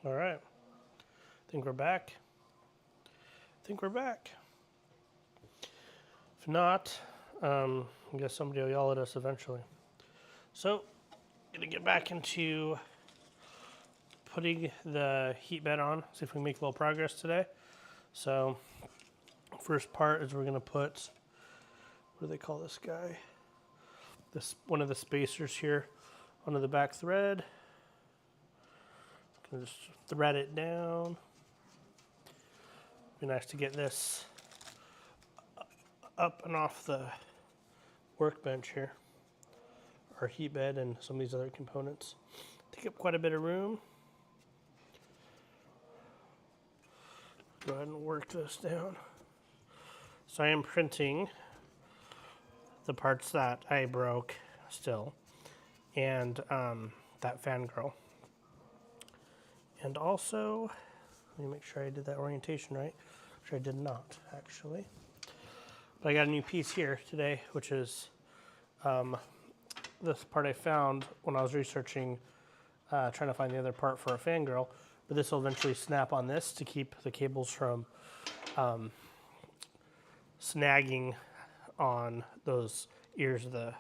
All right. Think we're back. Think we're back. If not, I guess somebody will yell at us eventually. So, gonna get back into putting the heat bed on. See if we can make a little progress today. So, first part is we're gonna put, what do they call this guy? This one of the spacers here onto the back thread. Gonna just thread it down. Be nice to get this up and off the workbench here. Our heat bed and some of these other components take up quite a bit of room. Go ahead and work this down. So I am printing the parts that I broke still, and that fangirl. And also, let me make sure I did that orientation right, which I did not actually. But I got a new piece here today, which is this part I found when I was researching, trying to find the other part for a fangirl. But this will eventually snap on this to keep the cables from snagging on those ears of the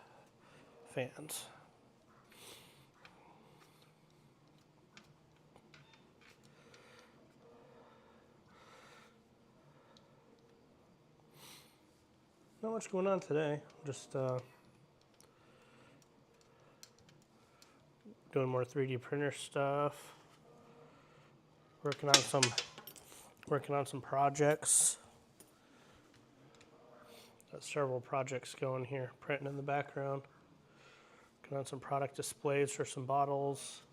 fans. Not much going on today. Just doing more 3D printer stuff. Working on some projects. Got several projects going here, printing in the background. Working on some product displays for some bottles.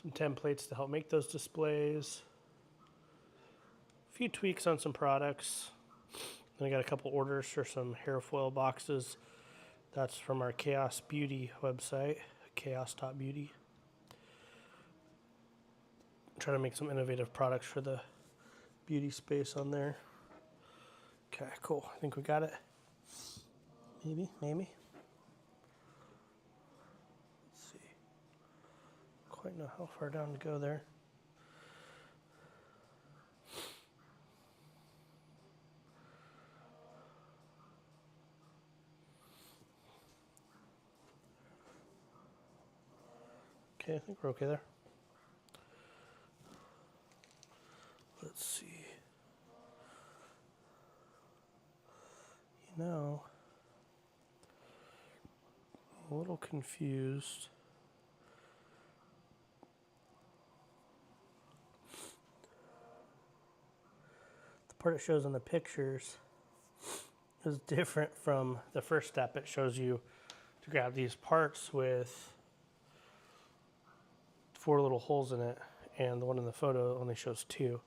Some templates to help make those displays. A few tweaks on some products. Then I got a couple orders for some hair foil boxes. That's from our Chaos Beauty website, chaos.beauty. Trying to make some innovative products for the beauty space on there. Okay, cool. I think we got it. Maybe. Let's see. Quite know how far down to go there. Okay, I think we're okay there. Let's see. You know, I'm a little confused. The part it shows in the pictures is different from the first step. It shows you to grab these parts with 4 little holes in it, and the one in the photo only shows 2.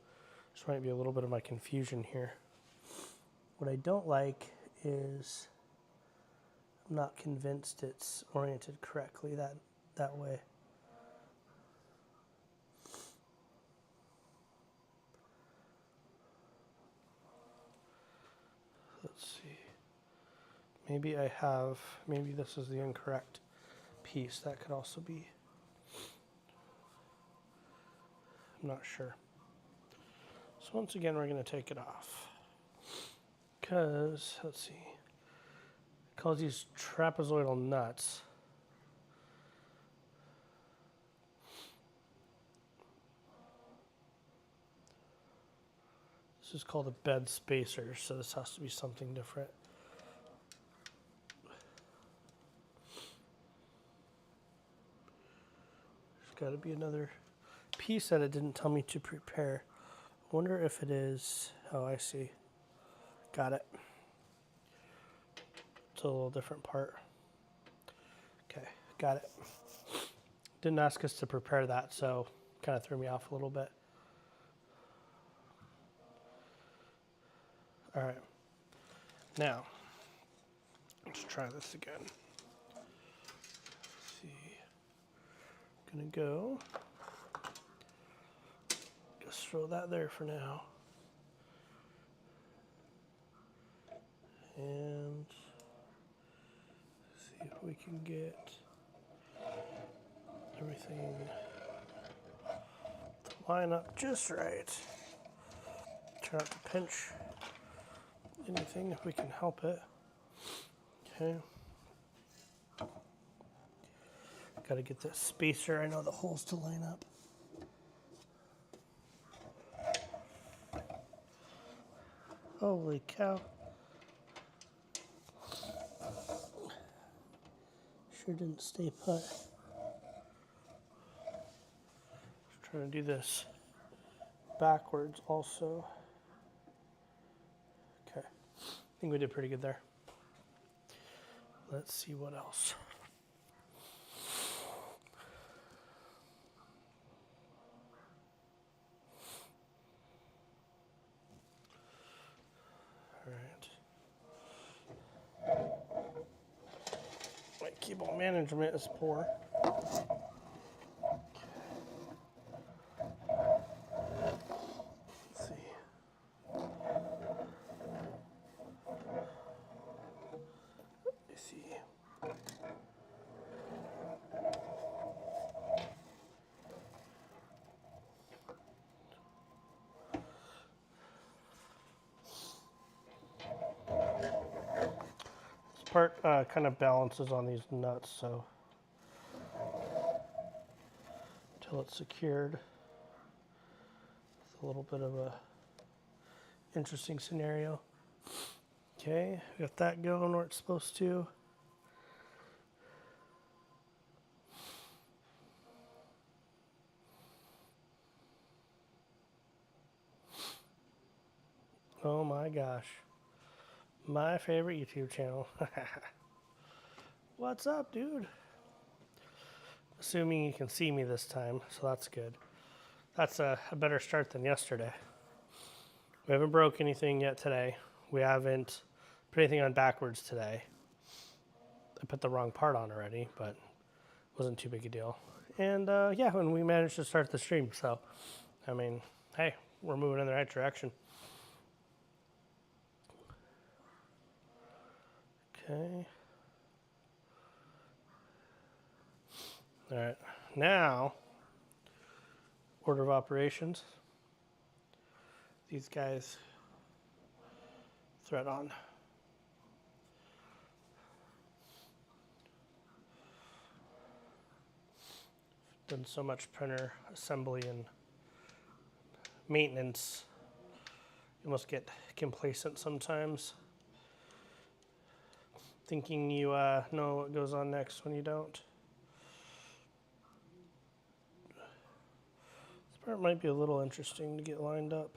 This might be a little bit of my confusion here. What I don't like is I'm not convinced it's oriented correctly that way. Let's see. Maybe this is the incorrect piece. That could also be. I'm not sure. So once again, we're going to take it off. Because, let's see, it calls these trapezoidal nuts. This is called a bed spacer, so this has to be something different. There's got to be another piece that it didn't tell me to prepare. I wonder if it is. Oh, I see. Got it. It's a little different part. Okay, got it. Didn't ask us to prepare that, so kind of threw me off a little bit. All right. Now, let's try this again. Let's see. Gonna go. Just throw that there for now. And see if we can get everything line up just right. Try not to pinch anything if we can help it. Okay. Got to get the spacer. I know the holes to line up. Holy cow. Sure didn't stay put. Just trying to do this backwards also. Okay. I think we did pretty good there. Let's see what else. My keyboard management is poor. Let's see. Let's see. This part kind of balances on these nuts, so until it's secured, it's a little bit of a interesting scenario. Okay, got that going where it's supposed to. Oh my gosh. My favorite YouTube channel. What's up, dude? Assuming you can see me this time, so that's good. That's a better start than yesterday. We haven't broke anything yet today. We haven't put anything on backwards today. I put the wrong part on already, but it wasn't too big a deal. And yeah, and we managed to start the stream, so I mean, hey, we're moving in the right direction. Okay. All right. Now, order of operations. These guys thread on. Done so much printer assembly and maintenance, you must get complacent sometimes, thinking you know what goes on next when you don't. This part might be a little interesting to get lined up.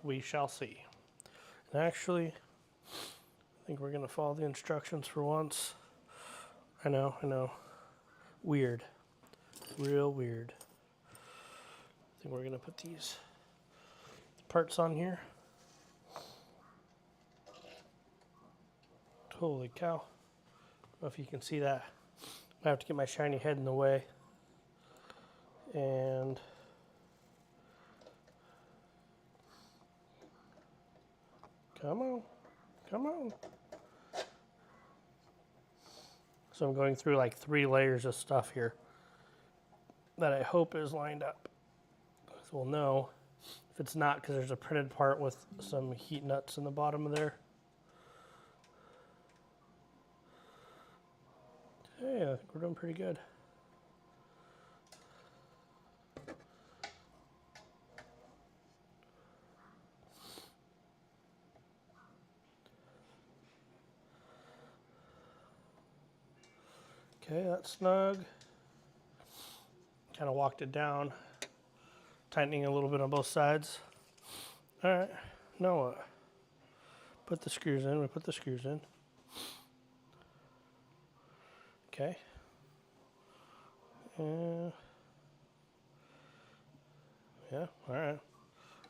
We shall see. And actually, I think we're going to follow the instructions for once. I know. Weird. Real weird. I think we're going to put these parts on here. Holy cow. I don't know if you can see that. I have to get my shiny head in the way. And come on. So I'm going through like 3 layers of stuff here that I hope is lined up. So we'll know if it's not, because there's a printed part with some heat nuts in the bottom of there. Okay, I think we're doing pretty good. Okay, that's snug. Kind of walked it down, tightening a little bit on both sides. All right, now what? Put the screws in. We put the screws in. Okay. Yeah, all right.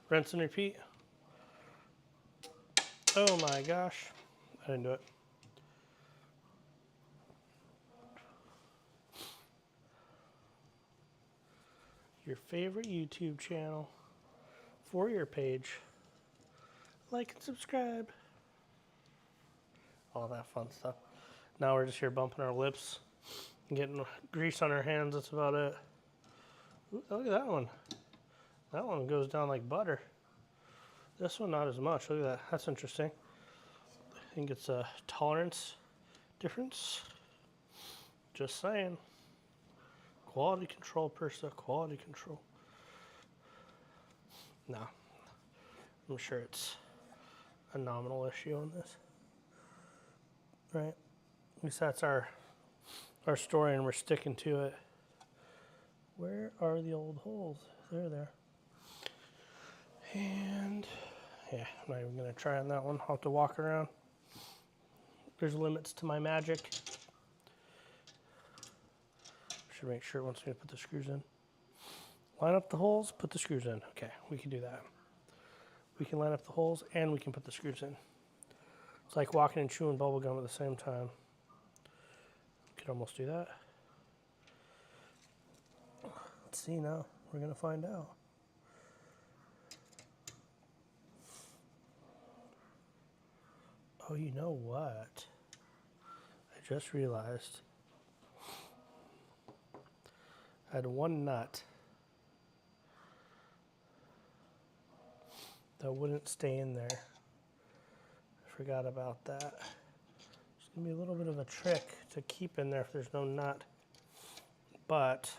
Rinse and repeat. Oh my gosh. I didn't do it. Your favorite YouTube channel for your page. Like and subscribe. All that fun stuff. Now we're just here bumping our lips, Getting grease on our hands, that's about it. Ooh, look at that one. That one goes down like butter. This one not as much. Look at that. That's interesting. I think it's a tolerance difference. Just saying. Quality control, Prusa. Quality control. No. I'm sure it's a nominal issue on this. Right? At least that's our story and we're sticking to it. Where are the old holes? They're there. And yeah, I'm not even gonna try on that one. I'll have to walk around. There's limits to my magic. Should make sure it wants me to put the screws in. Line up the holes, put the screws in. Okay, we can do that. We can line up the holes and we can put the screws in. It's like walking and chewing bubble gum at the same time. Could almost do that. Let's see now. We're gonna find out. Oh, you know what? I just realized I had one nut that wouldn't stay in there. I forgot about that. There's gonna be a little bit of a trick to keep in there if there's no nut, but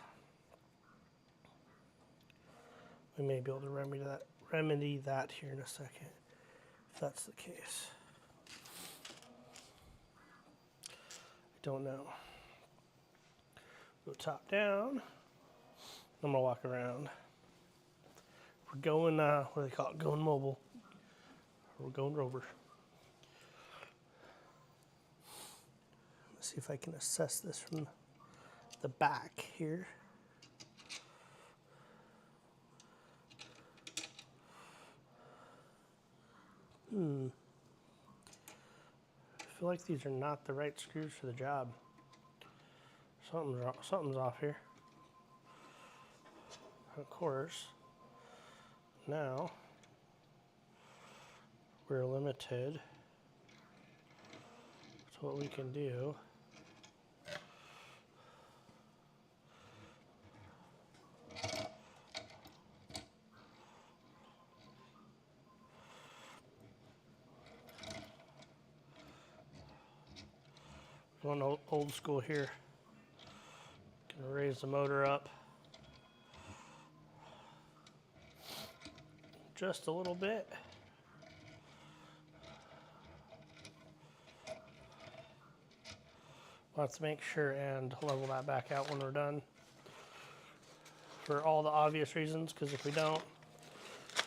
we may be able to remedy that here in a second, if that's the case. I don't know. Go top down. I'm gonna walk around. We're going, what do they call it? Going mobile. We're going rover. Let's see if I can assess this from the back here. I feel like these are not the right screws for the job. Something's off here. Of course, now we're limited to what we can do. Going old school here. Gonna raise the motor up just a little bit. We'll have to make sure and level that back out when we're done for all the obvious reasons, because if we don't,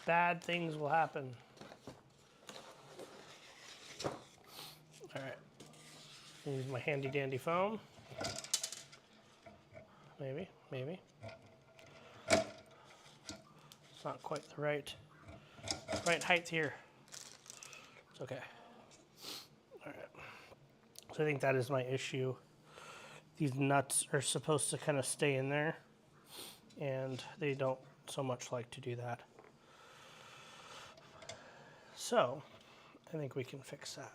bad things will happen. All right, use my handy dandy foam. Maybe. It's not quite the right height here. It's okay. All right. So I think that is my issue. These nuts are supposed to kind of stay in there, and they don't so much like to do that. So I think we can fix that.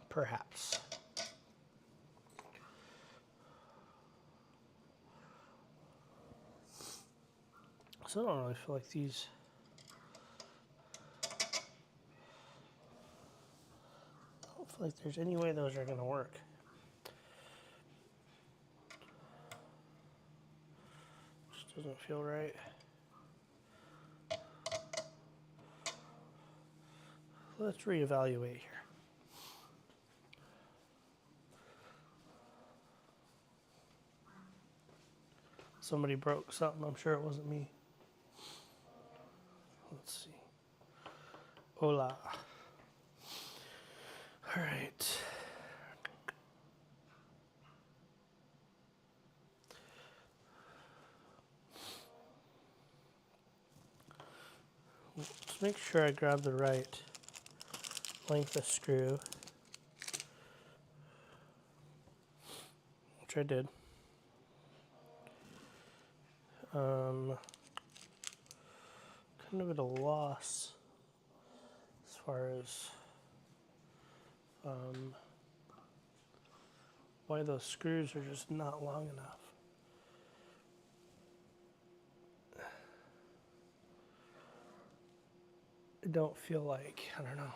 Perhaps. So I don't really feel like these. I don't feel like there's any way those are going to work. Just doesn't feel right. Let's reevaluate here. Somebody broke something. I'm sure it wasn't me. Let's see. Hola. All right. Let's make sure I grab the right length of screw, which I did. Kind of at a loss as far as why those screws are just not long enough. I don't feel like, I don't know.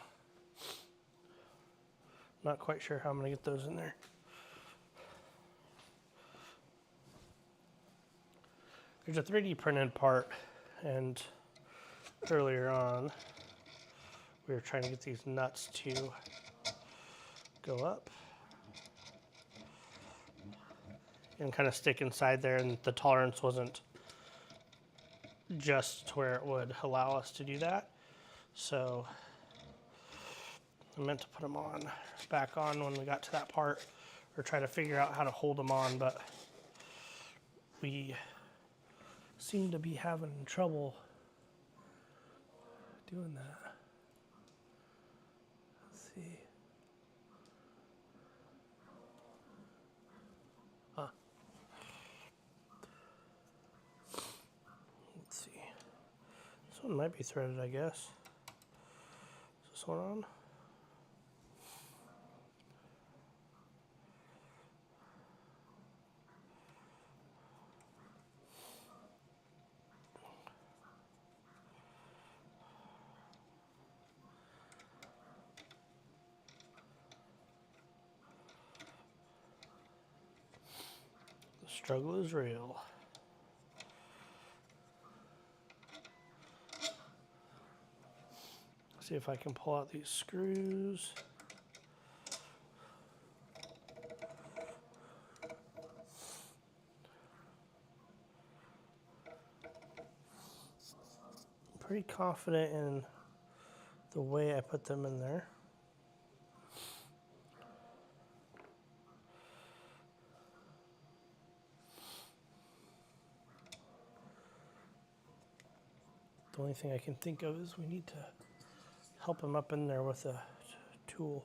Not quite sure how I'm gonna get those in there. There's a 3D printed part, and earlier on, we were trying to get these nuts to go up and kind of stick inside there, and the tolerance wasn't just to where it would allow us to do that. So I meant to put them back on when we got to that part, or try to figure out how to hold them on, but we seem to be having trouble doing that. Let's see. Let's see. This one might be threaded, I guess. Is this one on? The struggle is real. See if I can pull out these screws. I'm pretty confident in the way I put them in there. The only thing I can think of is we need to help them up in there with a tool.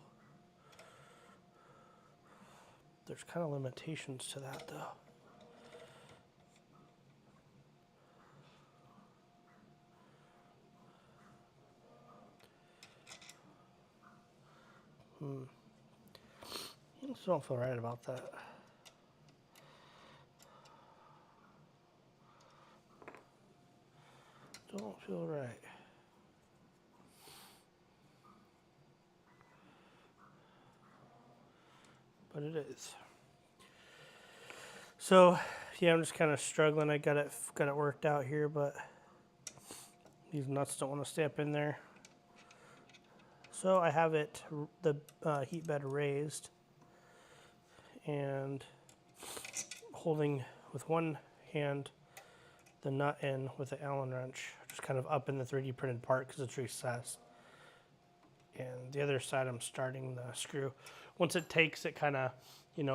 There's kind of limitations to that though. I just don't feel right about that. Don't feel right. But it is. So yeah, I'm just kind of struggling. I got it worked out here, but these nuts don't want to stay up in there. So I have the heat bed raised and holding with one hand the nut in with the Allen wrench, just kind of up in the 3D printed part because it's recessed. And the other side I'm starting the screw. Once it takes, it kind of,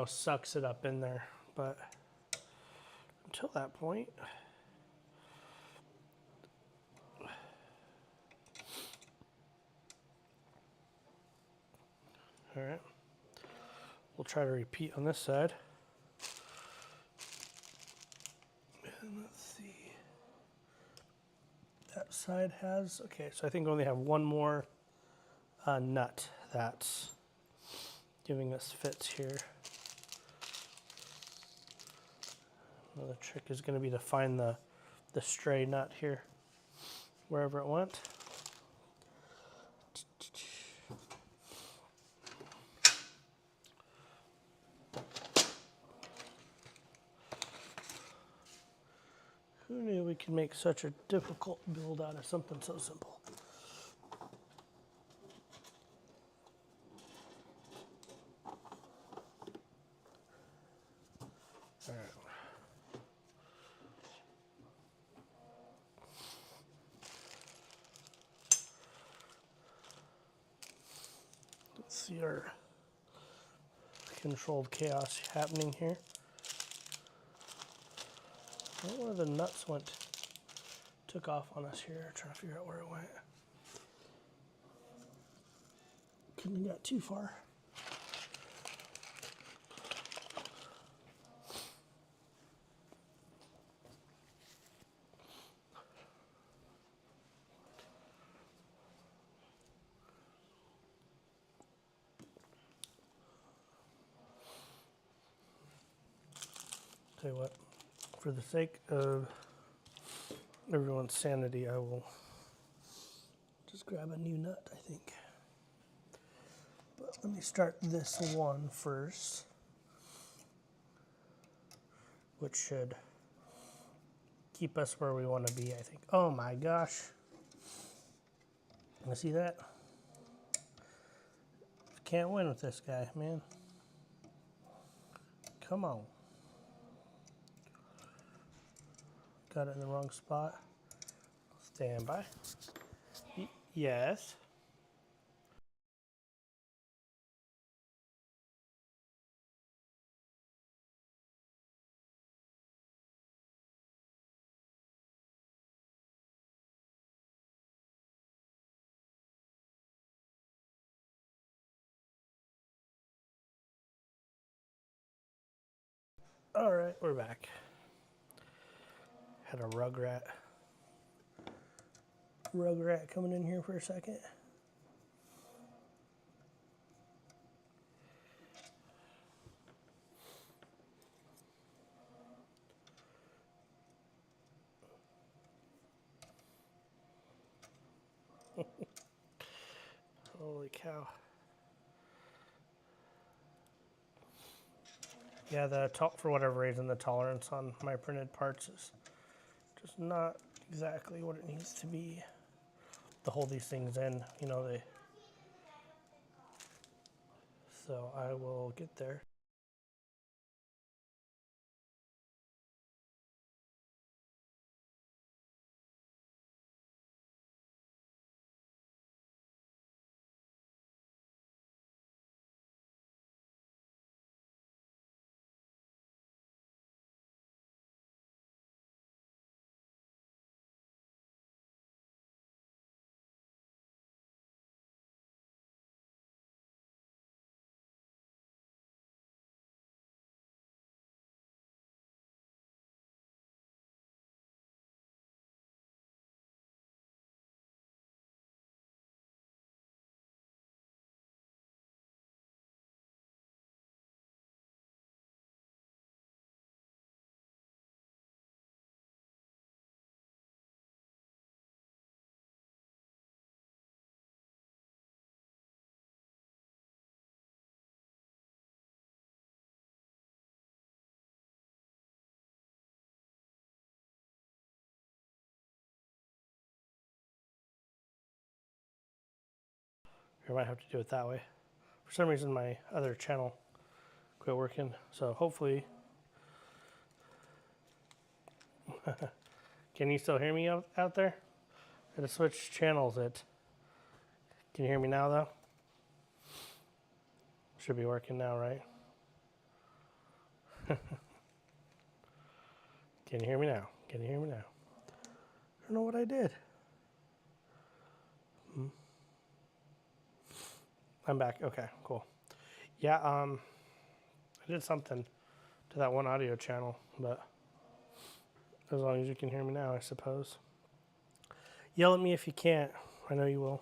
sucks it up in there. But until that point, all right, we'll try to repeat on this side. And let's see. That side has, okay, so I think we only have one more nut that's giving us fits here. Another trick is going to be to find the stray nut here, wherever it went. Who knew we could make such a difficult build out of something so simple? All right. Let's see our controlled chaos happening here. I don't know where the nuts went to took off on us here, trying to figure out where it went. Couldn't have got too far. Tell you what, for the sake of everyone's sanity, I will just grab a new nut, I think. But let me start this one first, which should keep us where we want to be, I think. Oh my gosh. You see that? Can't win with this guy, man. Come on. Got it in the wrong spot. Stand by. Yes. All right, we're back. Had a rugrat coming in here for a second. Holy cow. Yeah, for whatever reason, the tolerance on my printed parts is just not exactly what it needs to be to hold these things in, you know, so I will get there. I might have to do it that way. For some reason, my other channel quit working, so hopefully... Can you still hear me out there? I had to switch channels. Can you hear me now, though? Should be working now, right? Can you hear me now? Can you hear me now? I don't know what I did. I'm back. Okay, cool. Yeah, I did something to that one audio channel, but as long as you can hear me now, I suppose. Yell at me if you can't. I know you will.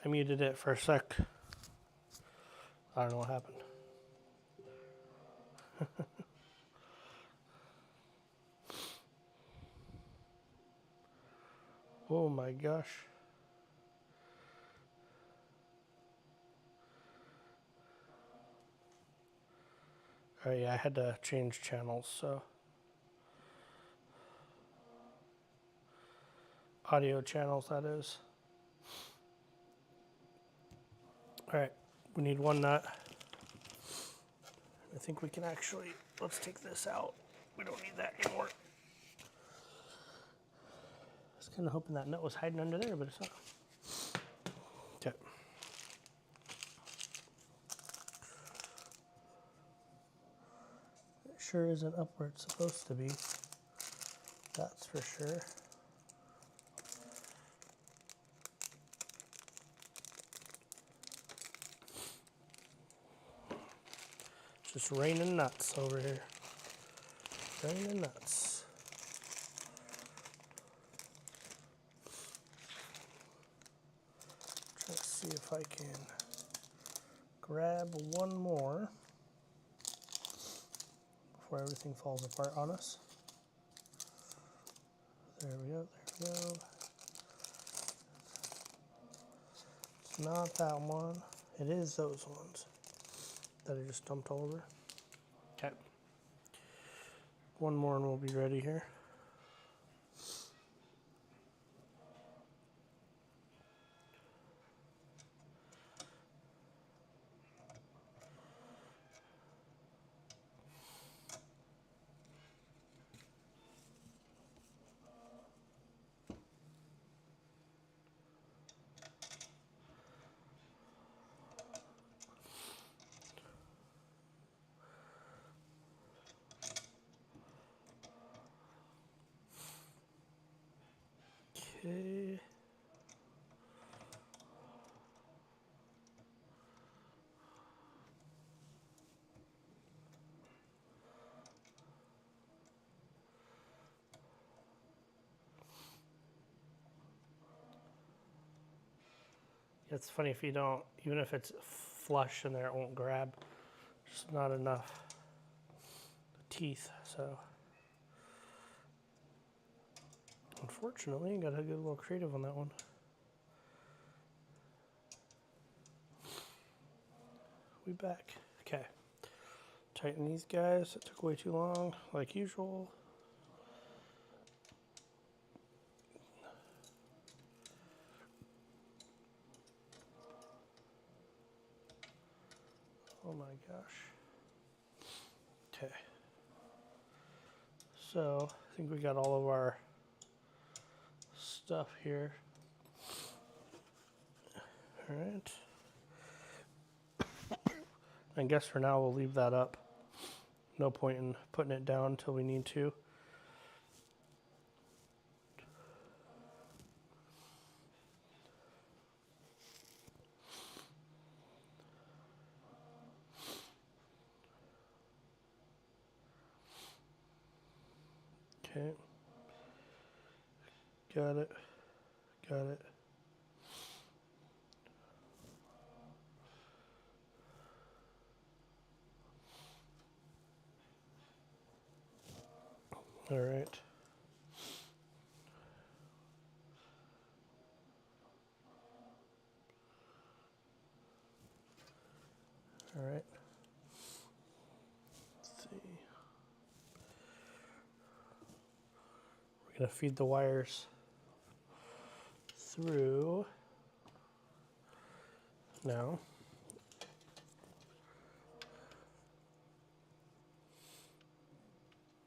I muted it for a sec. I don't know what happened. Oh my gosh. Oh yeah, I had to change channels, so. Audio channels, that is. All right, we need one nut. I think we can actually, let's take this out. We don't need that anymore. I was kind of hoping that nut was hiding under there, but it's not. Okay. It sure isn't up where it's supposed to be. That's for sure. Just raining nuts over here. Raining nuts. Try to see if I can grab one more before everything falls apart on us. There we go, there we go. It's not that one. It is those ones that I just dumped all over. Okay. One more and we'll be ready here. Okay. It's funny if you don't, even if it's flush in there, it won't grab. Just not enough teeth, so. Unfortunately, got to get a little creative on that one. We back. Okay. Tighten these guys. It took way too long, like usual. Oh my gosh. Okay. So, I think we got all of our stuff here. All right. I guess for now we'll leave that up. No point in putting it down until we need to. Okay. Got it. Got it. All right. All right. Let's see. We're going to feed the wires through now.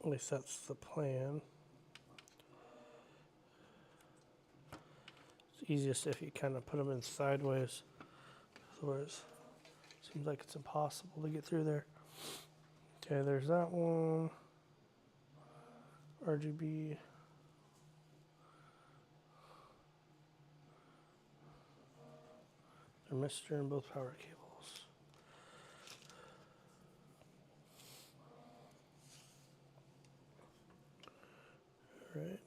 At least that's the plan. It's easiest if you kind of put them in sideways. Otherwise, it seems like it's impossible to get through there. Okay, there's that one. RGB. Thermistor and both power cables. All right.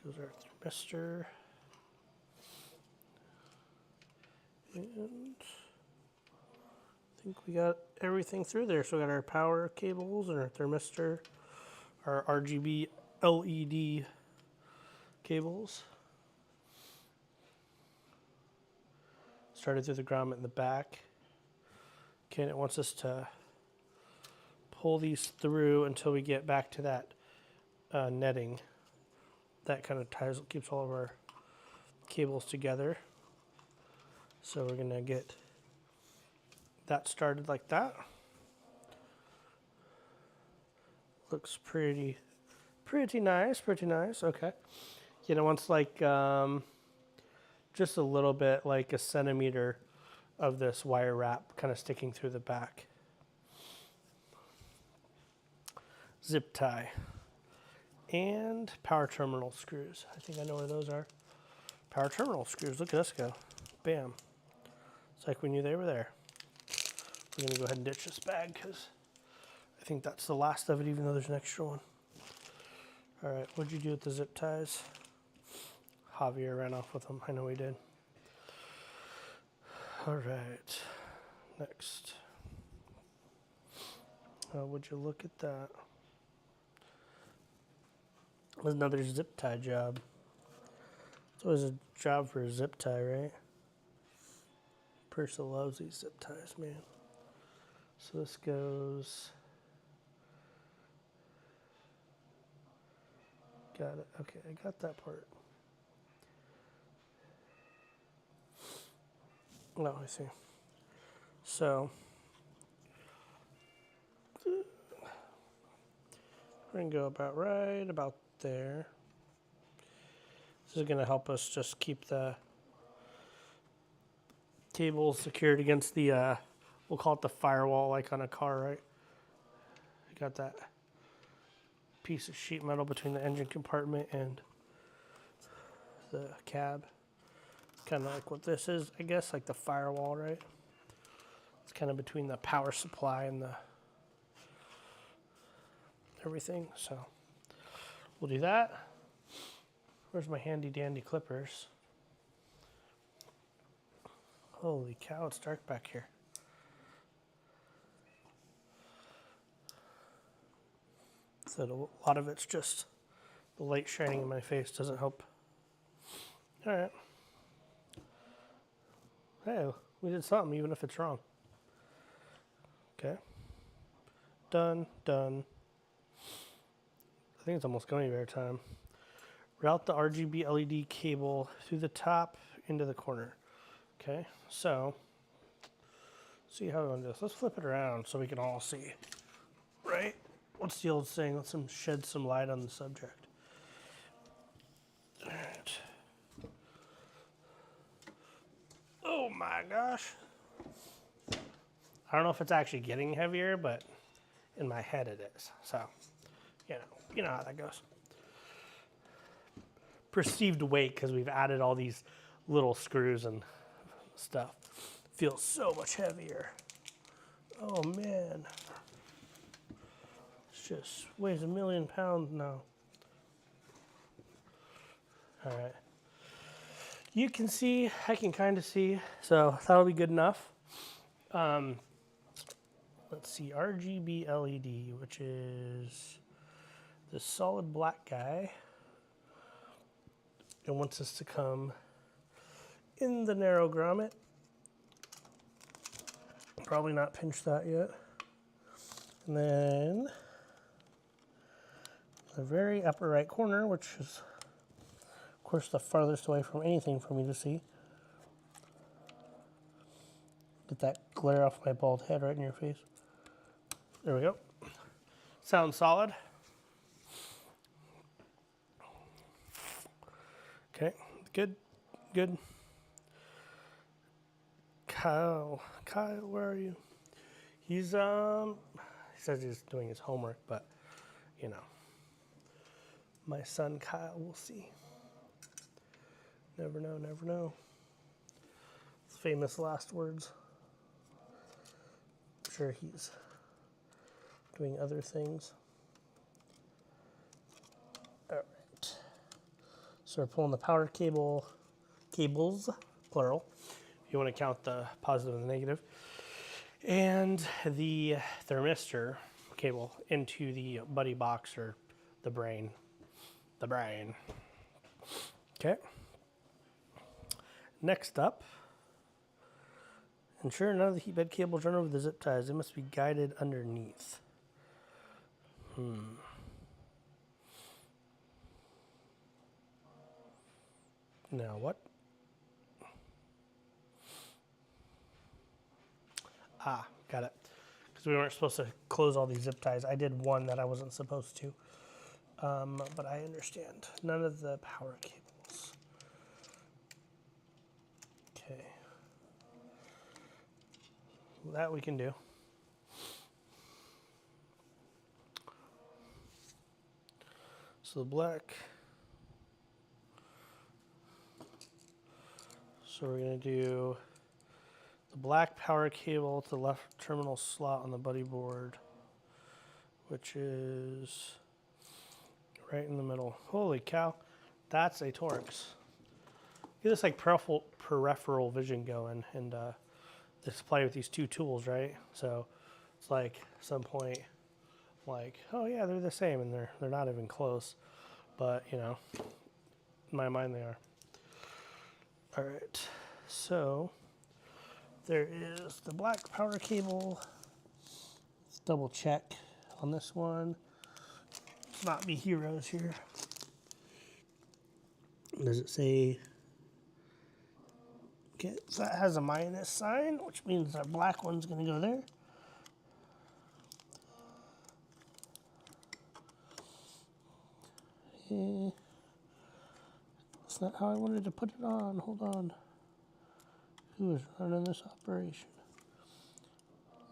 Goes our thermistor. And I think we got everything through there. So we got our power cables and our thermistor, our RGB LED cables. Started through the grommet in the back. Okay, and it wants us to pull these through until we get back to that netting. That kind of keeps all of our cables together. So we're gonna get that started like that. Looks pretty nice, okay. You know, once like just a little bit, like a centimeter of this wire wrap kind of sticking through the back. Zip tie. And power terminal screws. I think I know where those are. Power terminal screws. Look at us go. Bam. It's like we knew they were there. We're going to go ahead and ditch this bag because I think that's the last of it, even though there's an extra one. All right, what'd you do with the zip ties? Javier ran off with them. I know he did. All right, next. Would you look at that? There's another zip tie job. It's always a job for a zip tie, right? Prusa loves these zip ties, man. So this goes. Got it. Okay, I got that part. Oh, I see. So we're gonna go about right about there. This is gonna help us just keep the cable secured against the we'll call it the firewall, like on a car, right? You got that piece of sheet metal between the engine compartment and the cab. Kind of like what this is, I guess, like the firewall, right? It's kind of between the power supply and the everything. So we'll do that. Where's my handy dandy clippers? Holy cow, it's dark back here. So a lot of it's just the light shining in my face doesn't help. All right. Hey, we did something, even if it's wrong. Okay. Done, done. I think it's almost going bear time. Route the RGB LED cable through the top into the corner. Okay, so see how we want to do this. Let's flip it around so we can all see. Right? What's the old saying? Let's shed some light on the subject. All right. Oh my gosh. I don't know if it's actually getting heavier, but in my head it is. So, you know how that goes. Perceived weight, because we've added all these little screws and stuff, feels so much heavier. Oh man. It just weighs 1,000,000 pounds now. All right. You can see, I can kind of see, so that'll be good enough. Let's see, RGB LED, which is the solid black guy. It wants us to come in the narrow grommet. Probably not pinch that yet. And then the very upper right corner, which is of course the farthest away from anything for me to see. Get that glare off my bald head right in your face. There we go. Sounds solid. Okay, good, good. Kyle, where are you? He's he says he's doing his homework, but you know, my son Kyle, we'll see. Never know, never know. Famous last words. I'm sure he's doing other things. All right. So we're pulling the power cables, plural, if you want to count the positive and the negative, and the thermistor cable into the buddy box or the brain. Okay. Next up, ensure none of the heat bed cables run over the zip ties. They must be guided underneath. Now what? Ah, got it. Because we weren't supposed to close all these zip ties. I did one that I wasn't supposed to. But I understand. None of the power cables. Okay. That we can do. So the black. So we're going to do the black power cable to the left terminal slot on the buddy board, which is right in the middle. Holy cow, that's a Torx. Get this like peripheral vision going and display with these two tools, right? So it's like at some point, like, oh yeah, they're the same, and they're not even close, but you know, in my mind they are. All right, so there is the black power cable. Let's double check on this one. Let's not be heroes here. Does it say? Okay, so that has a minus sign, which means our black one's going to go there. That's not how I wanted to put it on. Hold on. Who is running this operation?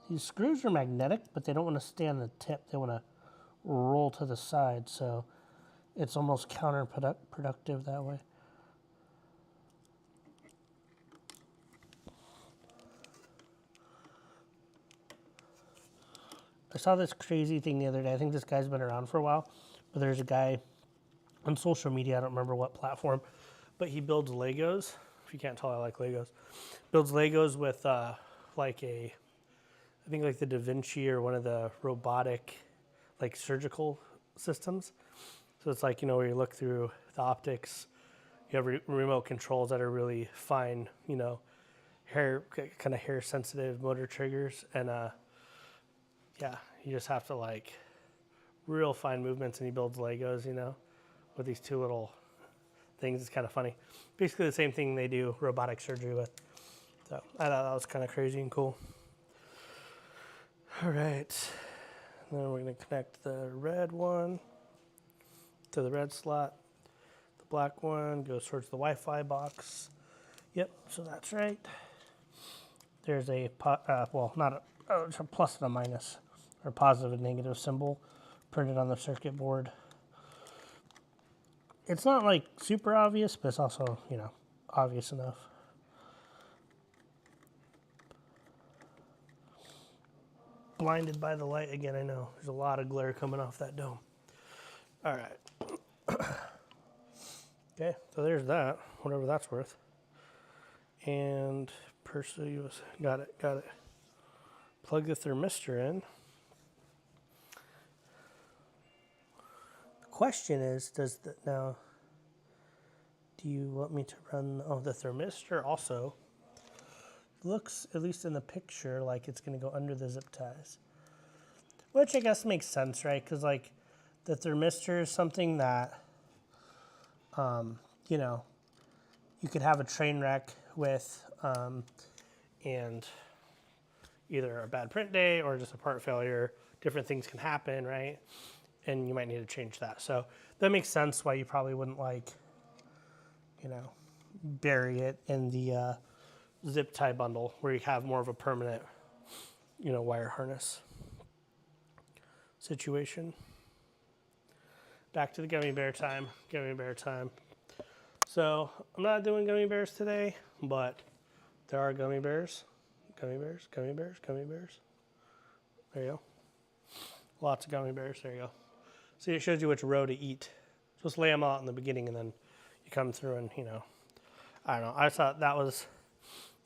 These screws are magnetic, but they don't want to stay on the tip. They want to roll to the side, so it's almost counterproductive that way. I saw this crazy thing the other day. I think this guy's been around for a while, but there's a guy on social media, I don't remember what platform, but he builds Legos. If you can't tell, I like Legos. Builds Legos with like I think like the Da Vinci or one of the robotic, like surgical systems. So it's like, you know, where you look through the optics, you have remote controls that are really fine, you know, kind of hair sensitive motor triggers. And yeah, you just have to like real fine movements, and he builds Legos, you know, with these two little things. It's kind of funny. Basically the same thing they do robotic surgery with. So I thought that was kind of crazy and cool. All right, and then we're going to connect the red one to the red slot. The black one goes towards the Wi-Fi box. Yep, so that's right. There's a, well, not a, it's a plus and a minus, or positive and negative symbol printed on the circuit board. It's not like super obvious, but it's also, you know, obvious enough. Blinded by the light again, I know. There's a lot of glare coming off that dome. All right. Okay, so there's that, whatever that's worth. And Prusa, got it. Plug the thermistor in. The question is, now, do you want me to run, the thermistor also looks, at least in the picture, like it's going to go under the zip ties. Which I guess makes sense, right? Because, like, the thermistor is something that, you know, you could have a train wreck with, and either a bad print day or just a part failure. Different things can happen, right? And you might need to change that. So that makes sense why you probably wouldn't, like, you know, bury it in the zip tie bundle where you have more of a permanent, you know, wire harness situation. Back to the gummy bear time. So I'm not doing gummy bears today, but there are gummy bears. There you go. Lots of gummy bears. There you go. See, it shows you which row to eat. Just lay them out in the beginning, and then you come through and, you know, I don't know. I thought that was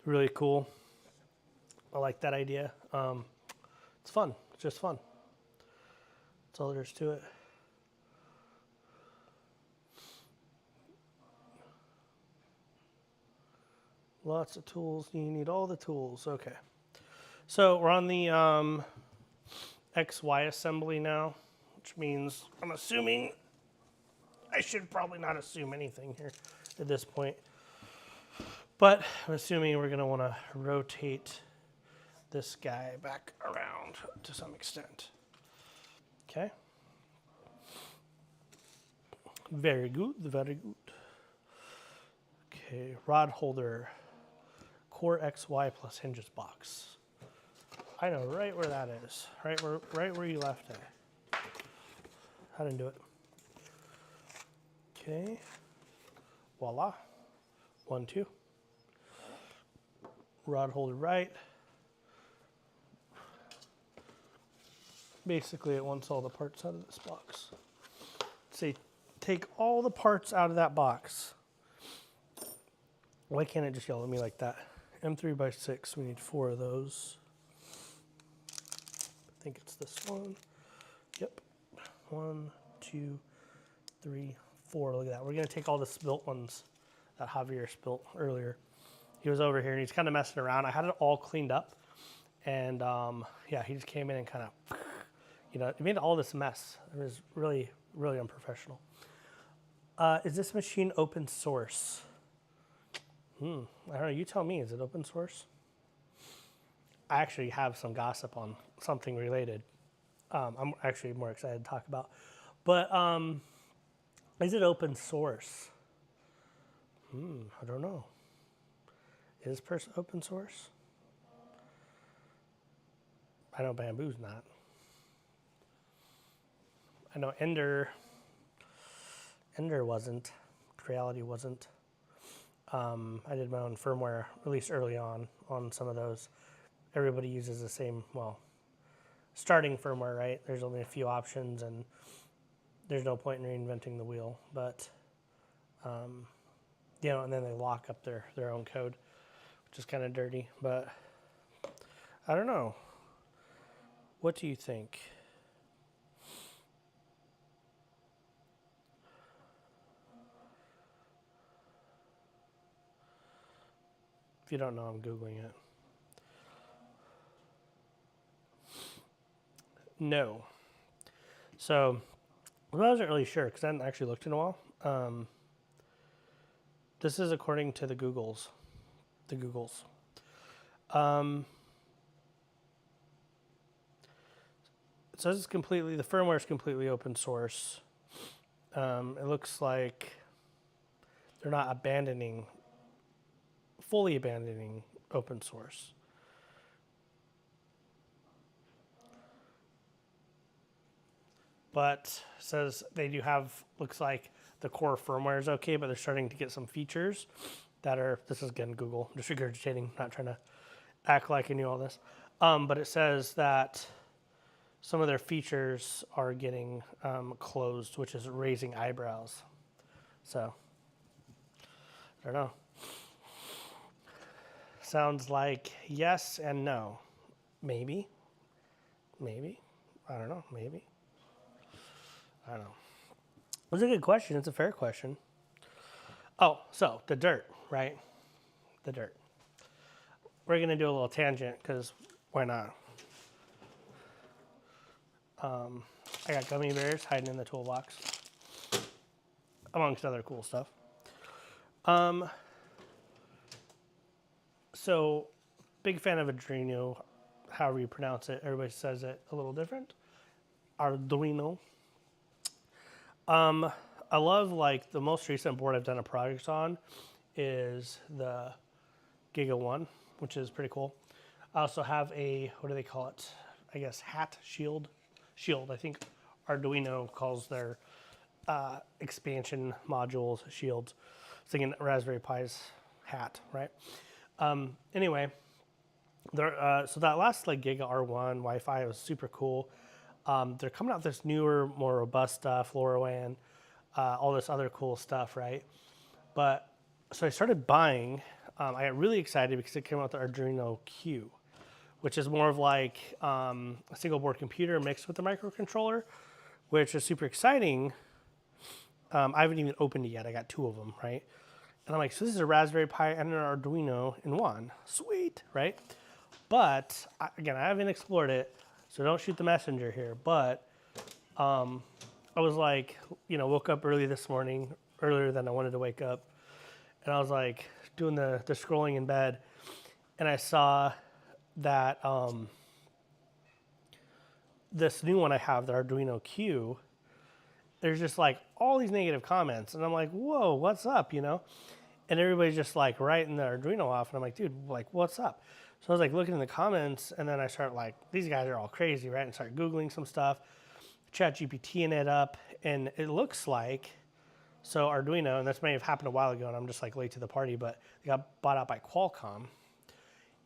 really cool. I like that idea. It's fun. It's just fun. That's all there is to it. Lots of tools. You need all the tools. Okay. So we're on the XY assembly now, which means I'm assuming I should probably not assume anything here at this point. But I'm assuming we're going to want to rotate this guy back around to some extent. Okay. Very good, very good. Okay, rod holder, core XY plus hinges box. I know right where that is. Right where you left it. I didn't do it. Okay. Voila. 1, 2. Rod holder right. Basically, it wants all the parts out of this box. Say, take all the parts out of that box. Why can't it just yell at me like that? M3x6, we need 4 of those. I think it's this one. Yep. 1, 2, 3, 4. Look at that. We're going to take all the spilt ones that Javier spilt earlier. He was over here and he's kind of messing around. I had it all cleaned up. And yeah, he just came in and kind of, it made all this mess. It was really, really unprofessional. Is this machine open source? I don't know. You tell me. Is it open source? I actually have some gossip on something related. I'm actually more excited to talk about. But is it open source? I don't know. Is Prusa open source? I know Bamboo's not. I know Ender wasn't. Creality wasn't. I did my own firmware release early on some of those. Everybody uses the same, starting firmware, right? There's only a few options and there's no point in reinventing the wheel. But, and then they lock up their own code, which is kind of dirty. But I don't know. What do you think? If you don't know, I'm Googling it. No. So, I wasn't really sure because I hadn't actually looked in a while. This is according to the Googles. It says it's completely, the firmware is completely open source. It looks like they're not fully abandoning open source. But says they do have, looks like the core firmware is okay, but they're starting to get some features that are, this is again Google, just regurgitating, not trying to act like I knew all this. But it says that some of their features are getting closed, which is raising eyebrows. So, I don't know. Sounds like yes and no. Maybe. I don't know. Maybe. I don't know. It's a good question. It's a fair question. Oh, so the dirt, right? The dirt. We're going to do a little tangent because why not? I got gummy bears hiding in the toolbox, amongst other cool stuff. So, big fan of Arduino, however you pronounce it. Everybody says it a little different. Arduino. I love, the most recent board I've done a project on is the Giga 1, which is pretty cool. I also have a, what do they call it? I guess hat shield. I think Arduino calls their expansion modules shields. I was thinking Raspberry Pi's hat, right? Anyway, so that last Giga R1 Wi-Fi was super cool. They're coming out with this newer, more robust stuff, LoRaWAN, all this other cool stuff, right? But so I started buying. I got really excited because it came out with the Arduino Q, which is more of like a single board computer mixed with a microcontroller, which is super exciting. I haven't even opened it yet. I got 2 of them, right? And I'm like, so this is a Raspberry Pi and an Arduino in one. Sweet, right? But again, I haven't explored it, so don't shoot the messenger here. But I was like, woke up early this morning, earlier than I wanted to wake up. And I was like doing the scrolling in bed, and I saw that this new one I have, the Arduino Q, there's just all these negative comments, and I'm like, whoa, what's up, And everybody's just writing the Arduino off, and I'm like, dude, what's up? So I was looking in the comments, and then I start these guys are all crazy, right? And start Googling some stuff, ChatGPTing it up, and it looks like So Arduino, and this may have happened a while ago, and I'm just like late to the party, but they got bought out by Qualcomm,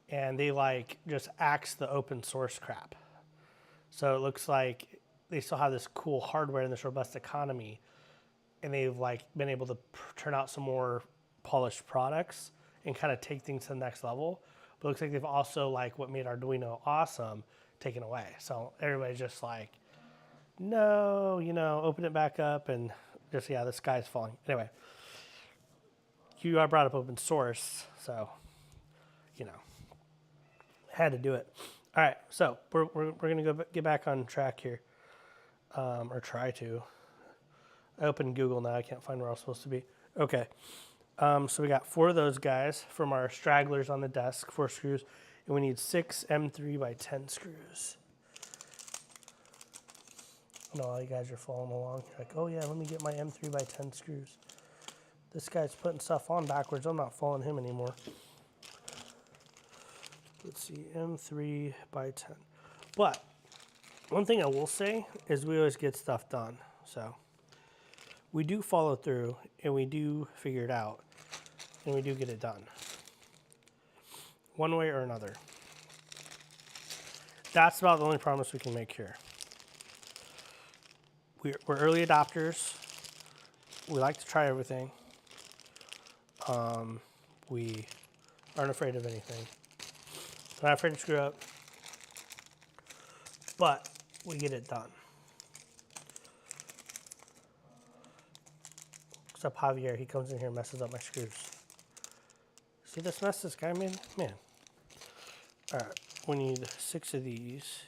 and they like just axed the open source crap. So it looks like they still have this cool hardware and this robust economy, and they've like been able to turn out some more polished products and kind of take things to the next level. But it looks like they've also like what made Arduino awesome taken away. So everybody's just like, no, you know, open it back up and just, yeah, the sky's falling. Anyway, you brought up open source, so, you know, had to do it. All right, so we're going to get back on track here, or try to. I opened Google now. I can't find where I was supposed to be. Okay, so we got 4 of those guys from our stragglers on the desk, 4 screws, and we need 6 M3 by 10 screws. I know all you guys are following along. You're like, oh yeah, let me get my M3 by 10 screws. This guy's putting stuff on backwards. I'm not following him anymore. Let's see, M3 by 10. But one thing I will say is we always get stuff done. So we do follow through and we do figure it out and we do get it done. One way or another. That's about the only promise we can make here. We're early adopters. We like to try everything. We aren't afraid of anything. We're not afraid to screw up. But we get it done. Except Javier, he comes in here and messes up my screws. See this mess this guy made? Man. All right, we need 6 of these.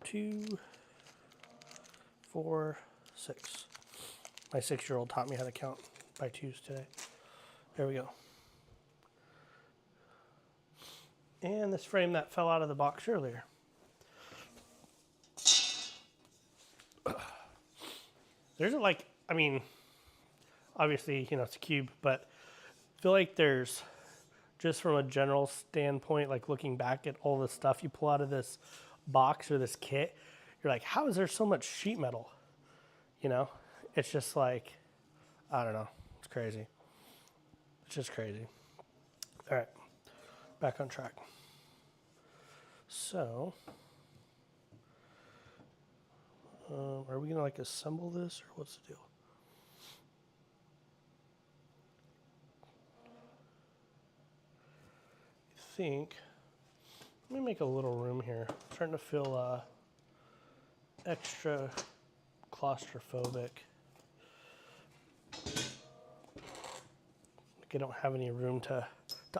2, 4, 6. My 6-year-old taught me how to count by 2s today. There we go. And this frame that fell out of the box earlier. There's like, I mean, obviously, you know, it's a cube, but I feel like there's, just from a general standpoint, like looking back at all the stuff you pull out of this box or this kit, you're like, how is there so much sheet metal? You know, it's just like, I don't know. It's crazy. It's just crazy. All right, back on track. So, are we gonna like assemble this or what's the deal? I think, let me make a little room here. I'm starting to feel extra claustrophobic. Like I don't have any room to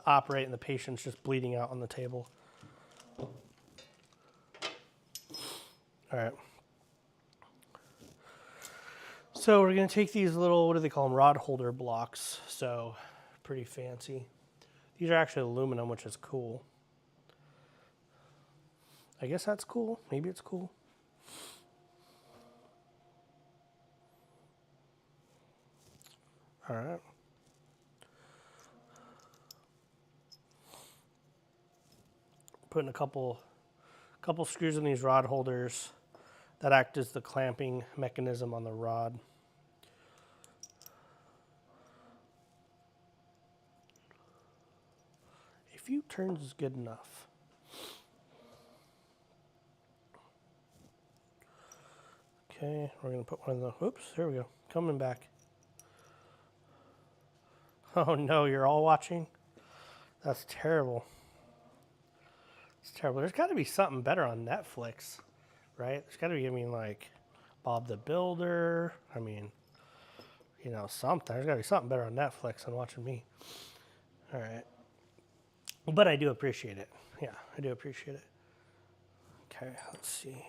operate and the patient's just bleeding out on the table. All right. So we're going to take these little, what do they call them, rod holder blocks. So pretty fancy. These are actually aluminum, which is cool. I guess that's cool. Maybe it's cool. All right. Putting a couple screws in these rod holders that act as the clamping mechanism on the rod. A few turns is good enough. Okay, we're gonna put one of the, oops, there we go, coming back. Oh no, you're all watching? That's terrible. It's terrible. There's gotta be something better on Netflix, right? There's gotta be, I mean, like, Bob the Builder. I mean, you know, something. There's gotta be something better on Netflix than watching me. All right. But I do appreciate it. Yeah, I do appreciate it. Okay, let's see.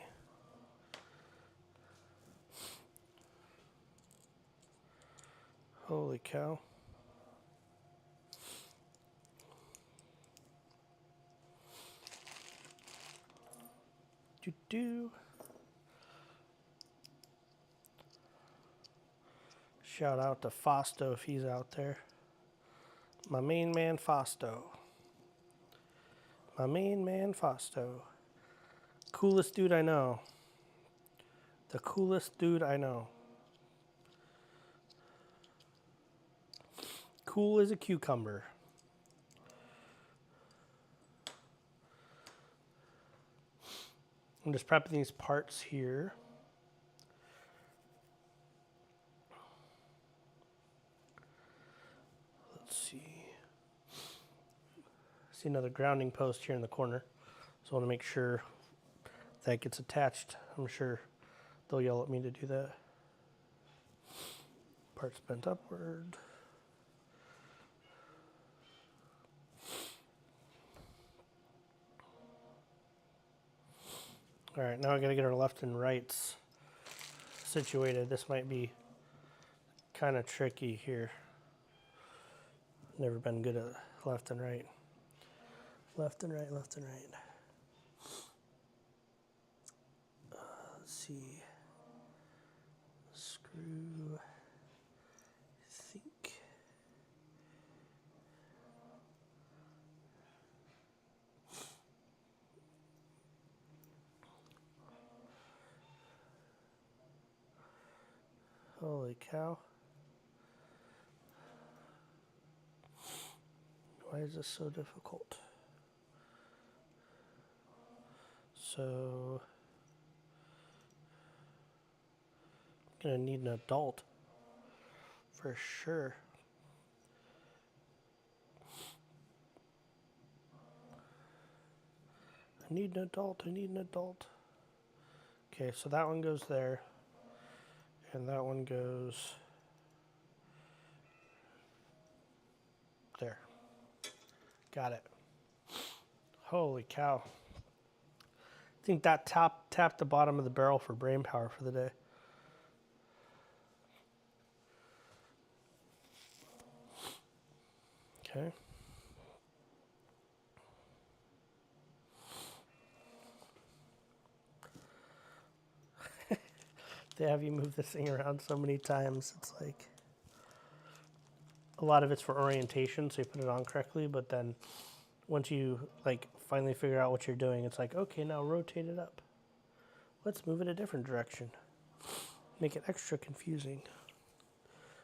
Holy cow. Do. Shout out to Fausto if he's out there. My main man Fausto. My main man Fausto. Coolest dude I know. The coolest dude I know. Cool as a cucumber. I'm just prepping these parts here. Let's see. See another grounding post here in the corner. So I want to make sure that gets attached. I'm sure they'll yell at me to do that. Parts bent upward. All right, now I gotta get our left and rights situated. This might be kind of tricky here. Never been good at left and right. Left and right, left and right. Let's see. Screw. I think. Holy cow. Why is this so difficult? So, I'm gonna need an adult for sure. I need an adult, I need an adult. Okay, so that one goes there. And that one goes there. Got it. Holy cow. I think that tapped the bottom of the barrel for brain power for the day. Okay. They have you move this thing around so many times. It's like a lot of it's for orientation, so you put it on correctly, but then once you like finally figure out what you're doing, it's like, okay, now rotate it up. Let's move it a different direction. Make it extra confusing.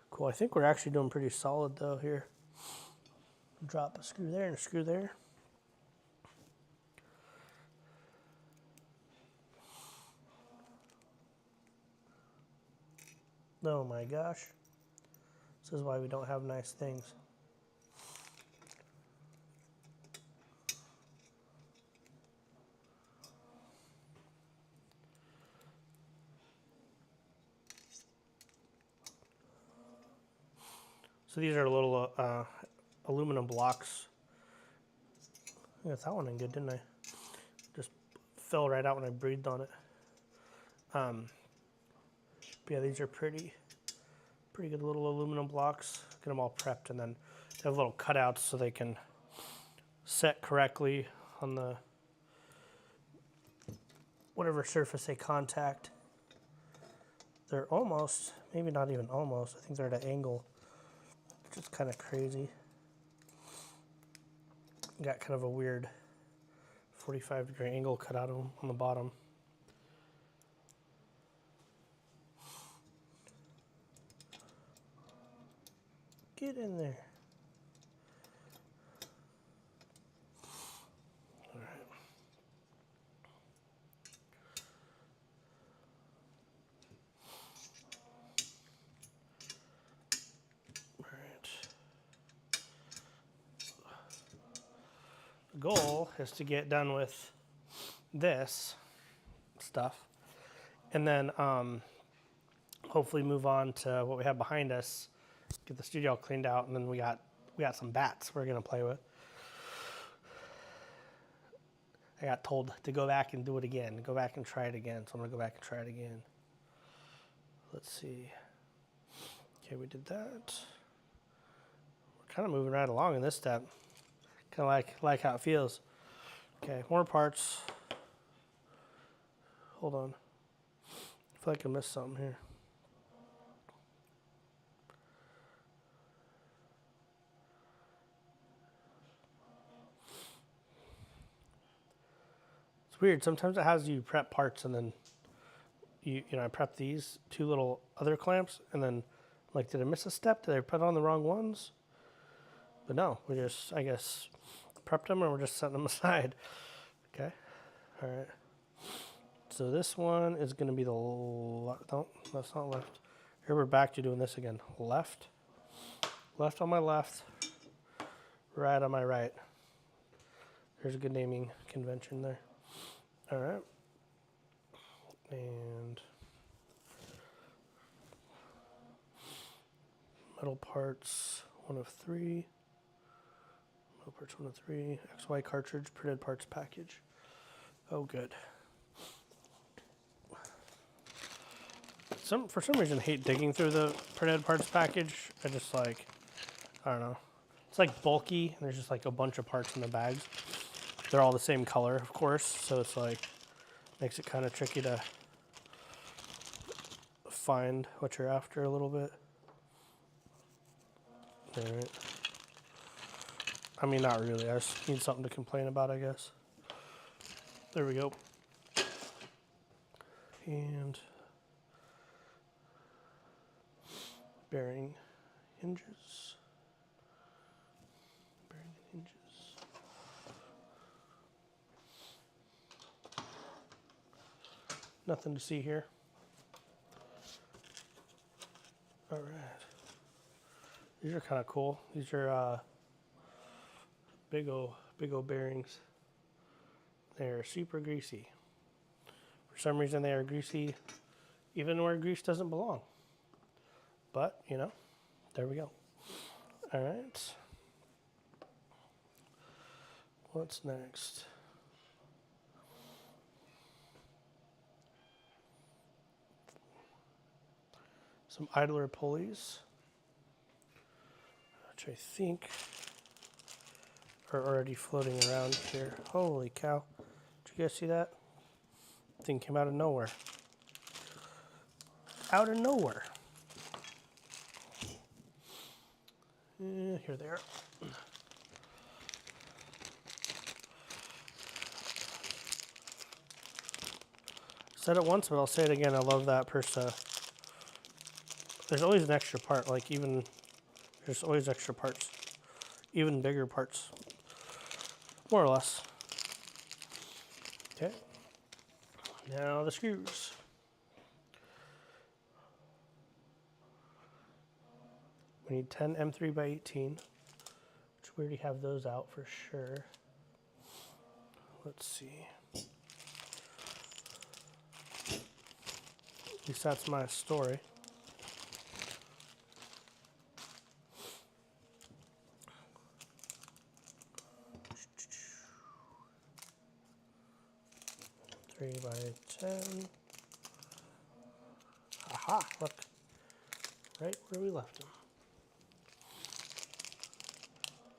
Cool, I think we're actually doing pretty solid though here. Drop a screw there and a screw there. Oh my gosh. This is why we don't have nice things. So these are little aluminum blocks. I got that one in good, didn't I? Just fell right out when I breathed on it. But yeah, these are pretty good little aluminum blocks. Get them all prepped, and then they have little cutouts so they can set correctly on the whatever surface they contact. They're almost, maybe not even almost, I think they're at an angle, which is kind of crazy. Got kind of a weird 45-degree angle cut out of them on the bottom. Get in there. All right. All right. The goal is to get done with this stuff, and then hopefully move on to what we have behind us. Get the studio all cleaned out, and then we got some bats we're gonna play with. I got told to go back and do it again, go back and try it again, so I'm gonna go back and try it again. Let's see. Okay, we did that. We're kind of moving right along in this step. Kind of like how it feels. Okay, more parts. Hold on. I feel like I missed something here. It's weird. Sometimes it has you prep parts, and then you know I prep these two little other clamps, and then I'm like, did I miss a step? Did I put on the wrong ones? But no, we just, I guess, prepped them and we're just setting them aside. Okay. All right. So this one is going to be the no, that's not left. Here we're back to doing this again. Left. Left on my left. Right on my right. There's a good naming convention there. All right. And metal parts 1 of 3. Metal parts 1 of 3. XY cartridge printed parts package. Oh, good. For some reason, I hate digging through the printed parts package. I just like, I don't know. It's like bulky, and there's just like a bunch of parts in the bags. They're all the same color, of course, so it's like, makes it kind of tricky to find what you're after a little bit. All right. I mean, not really. I just need something to complain about, I guess. There we go. And bearing hinges. Bearing hinges. Nothing to see here. All right. These are kind of cool. These are big old bearings. They're super greasy. For some reason they are greasy even where grease doesn't belong. But, you know, there we go. All right. What's next? Some idler pulleys, which I think are already floating around here. Holy cow. Did you guys see that? Thing came out of nowhere. Out of nowhere. Here they are. Said it once, but I'll say it again. I love that Prusa. There's always an extra part, like even, there's always extra parts. Even bigger parts. More or less. Okay. Now the screws. We need 10 M3 by 18, which we already have those out for sure. Let's see. At least that's my story. Three by 10. Aha, look. Right where we left them.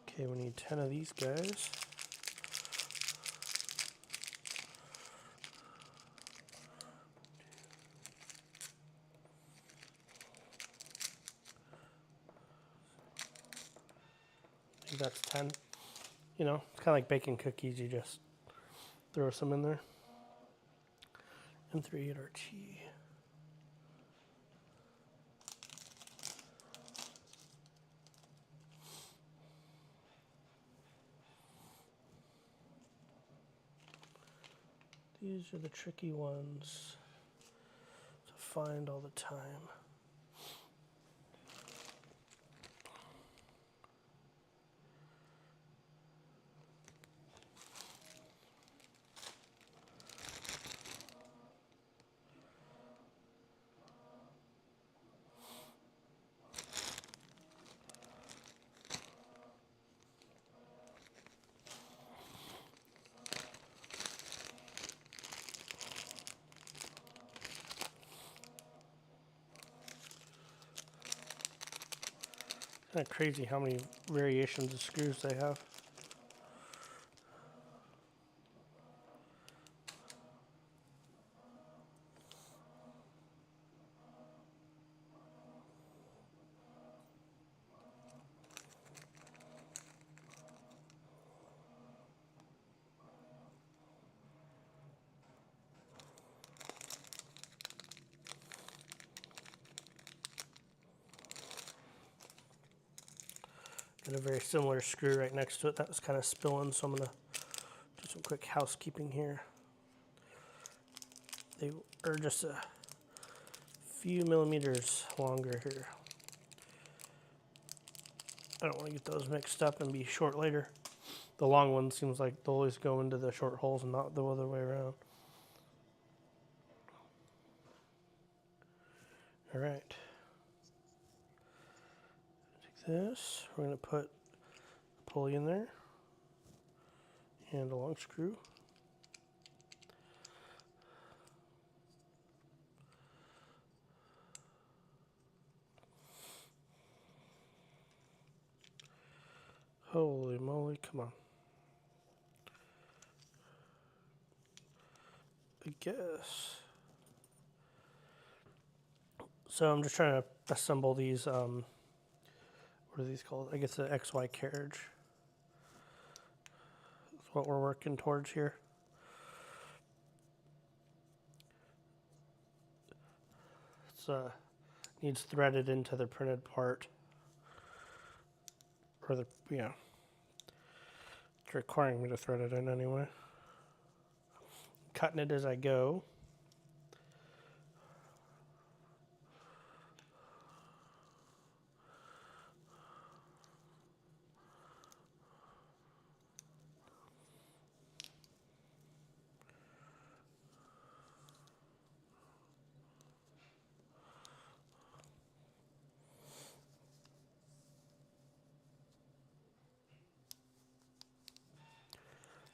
Okay, we need 10 of these guys. I think that's 10. You know, it's kind of like baking cookies. You just throw some in there. M3 at RT. These are the tricky ones to find all the time. Kind of crazy how many variations of screws they have. Got a very similar screw right next to it that was kind of spilling, so I'm gonna do some quick housekeeping here. They are just a few millimeters longer here. I don't want to get those mixed up and be short later. The long one seems like they'll always go into the short holes and not the other way around. All right. Take this. We're going to put a pulley in there and a long screw. Holy moly, come on. I guess. So I'm just trying to assemble these, what are these called? I guess the XY carriage. That's what we're working towards here. It's needs threaded into the printed part. Or the, yeah. It's requiring me to thread it in anyway. Cutting it as I go.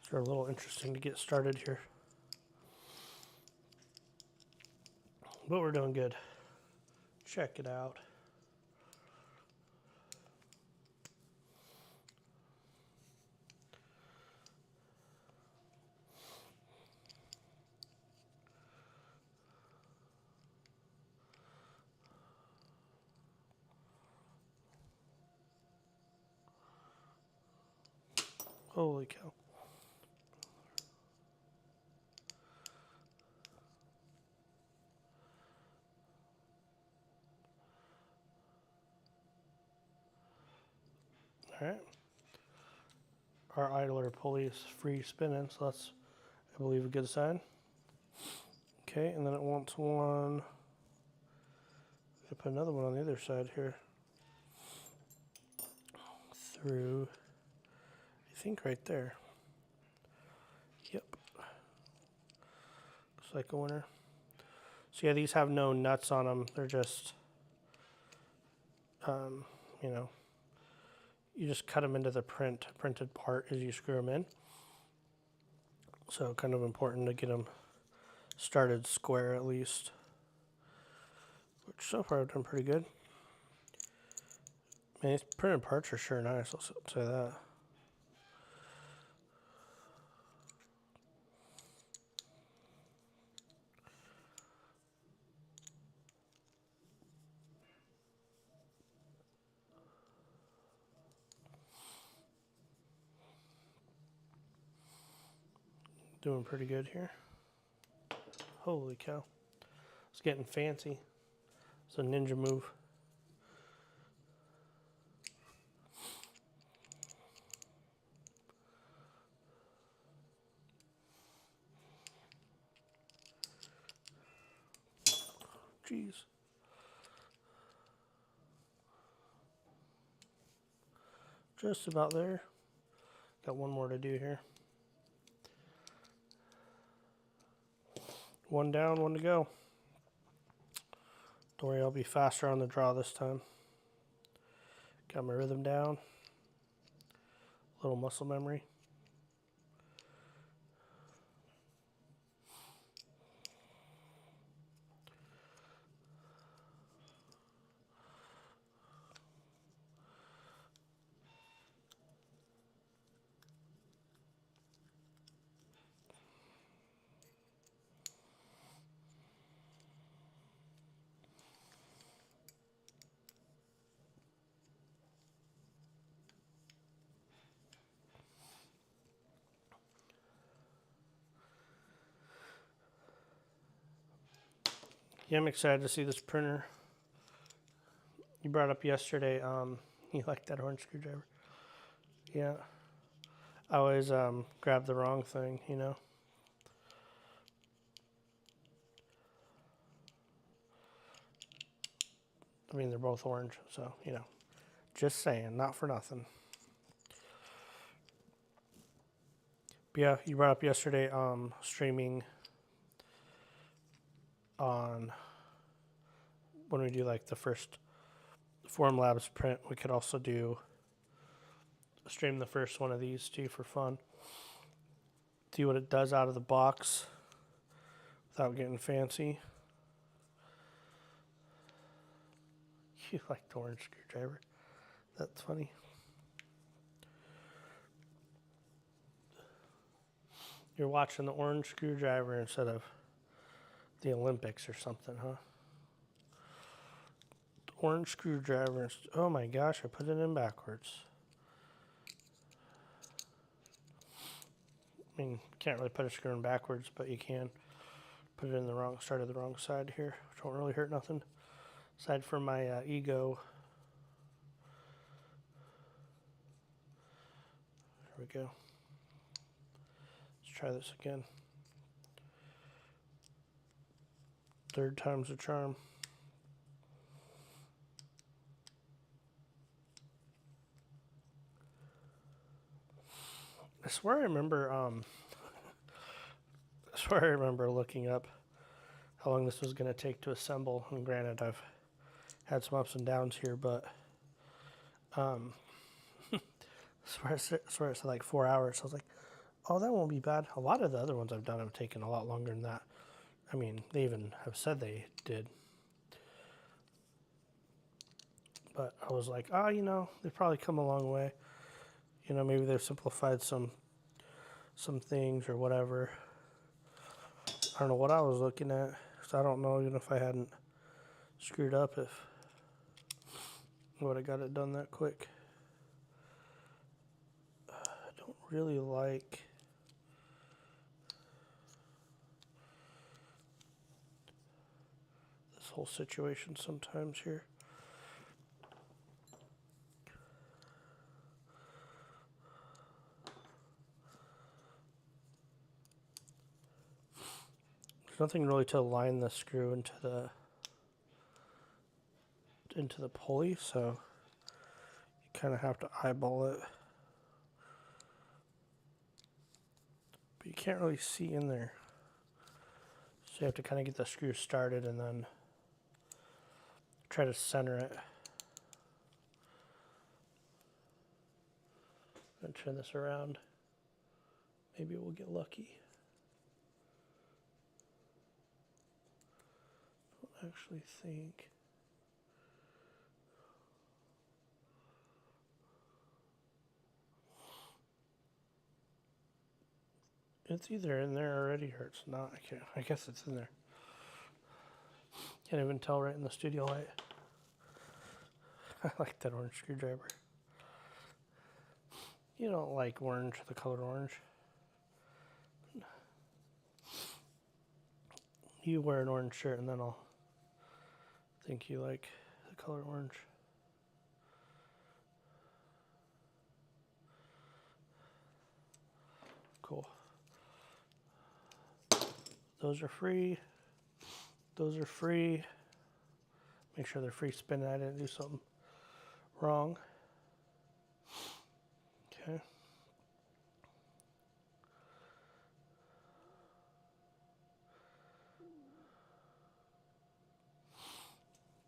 It's a little interesting to get started here. But we're doing good. Check it out. Holy cow. All right. Our idler pulley is free spinning, so that's, I believe, a good sign. Okay, and then it wants one. I'll put another one on the other side here. Through, I think right there. Yep. Looks like a winner. So yeah, these have no nuts on them. They're just, you know, you just cut them into the printed part as you screw them in. So kind of important to get them started square at least. Which so far I've done pretty good. Man, these printed parts are sure nice, I'll say that. Doing pretty good here. Holy cow. It's getting fancy. It's a ninja move. Jeez. Just about there. Got one more to do here. One down, one to go. Don't worry, I'll be faster on the draw this time. Got my rhythm down. Little muscle memory. Yeah, I'm excited to see this printer. You brought up yesterday, you like that orange screwdriver. Yeah. I always grab the wrong thing, you know. I mean, they're both orange, so, you know. Just saying, not for nothing. But yeah, you brought up yesterday streaming on when we do like the first Forum Labs print. We could also do stream the first one of these too for fun. See what it does out of the box without getting fancy. You like the orange screwdriver? That's funny. You're watching the orange screwdriver instead of the Olympics or something, huh? Orange screwdriver. Oh my gosh, I put it in backwards. I mean, you can't really put a screw in backwards, but you can put it in the wrong, started the wrong side here, which won't really hurt nothing. Aside from my ego. There we go. Let's try this again. Third time's a charm. I swear I remember looking up how long this was going to take to assemble. And granted, I've had some ups and downs here, but I swear it's like 4 hours. I was like, oh, that won't be bad. A lot of the other ones I've done have taken a lot longer than that. I mean, they even have said they did. But I was like, you know, they've probably come a long way. You know, maybe they've simplified some things or whatever. I don't know what I was looking at, because I don't know even if I hadn't screwed up if I would have got it done that quick. I don't really like this whole situation sometimes here. There's nothing really to align the screw into the pulley, so you kind of have to eyeball it. But you can't really see in there. So you have to kind of get the screw started and then try to center it. And turn this around. Maybe we'll get lucky. I don't actually think. It's either in there already or it's not. I guess it's in there. Can't even tell right in the studio light. I like that orange screwdriver. You don't like orange, the color orange. You wear an orange shirt and then I'll think you like the color orange. Cool. Those are free. Those are free. Make sure they're free spinning. I didn't do something wrong. Okay.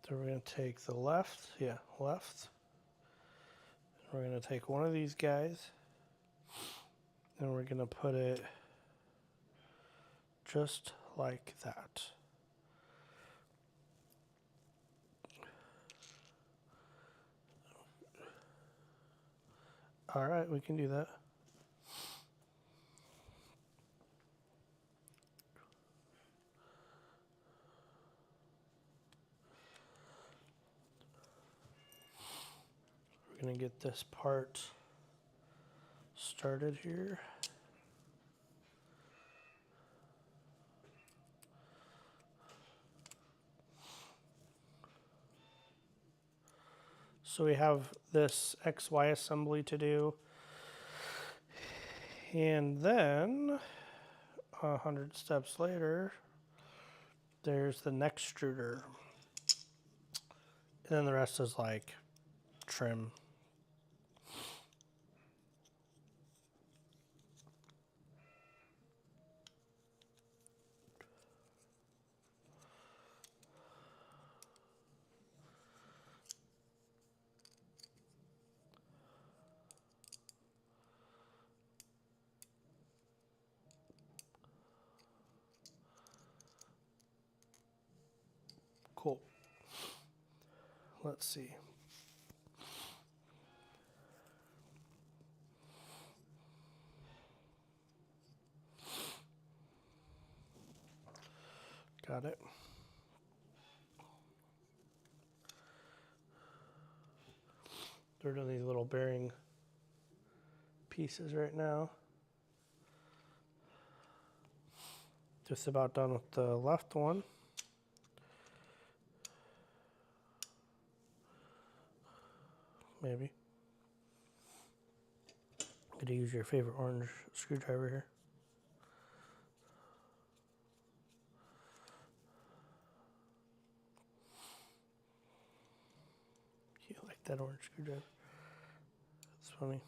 So we're going to take the left. Yeah, left. We're going to take one of these guys. And we're going to put it just like that. All right, we can do that. We're going to get this part started here. So we have this XY assembly to do. And then 100 steps later, there's the next extruder. And then the rest is like trim. Cool. Let's see. Got it. They're doing these little bearing pieces right now. Just about done with the left one. Maybe. Gonna use your favorite orange screwdriver here. You like that orange screwdriver? It's funny.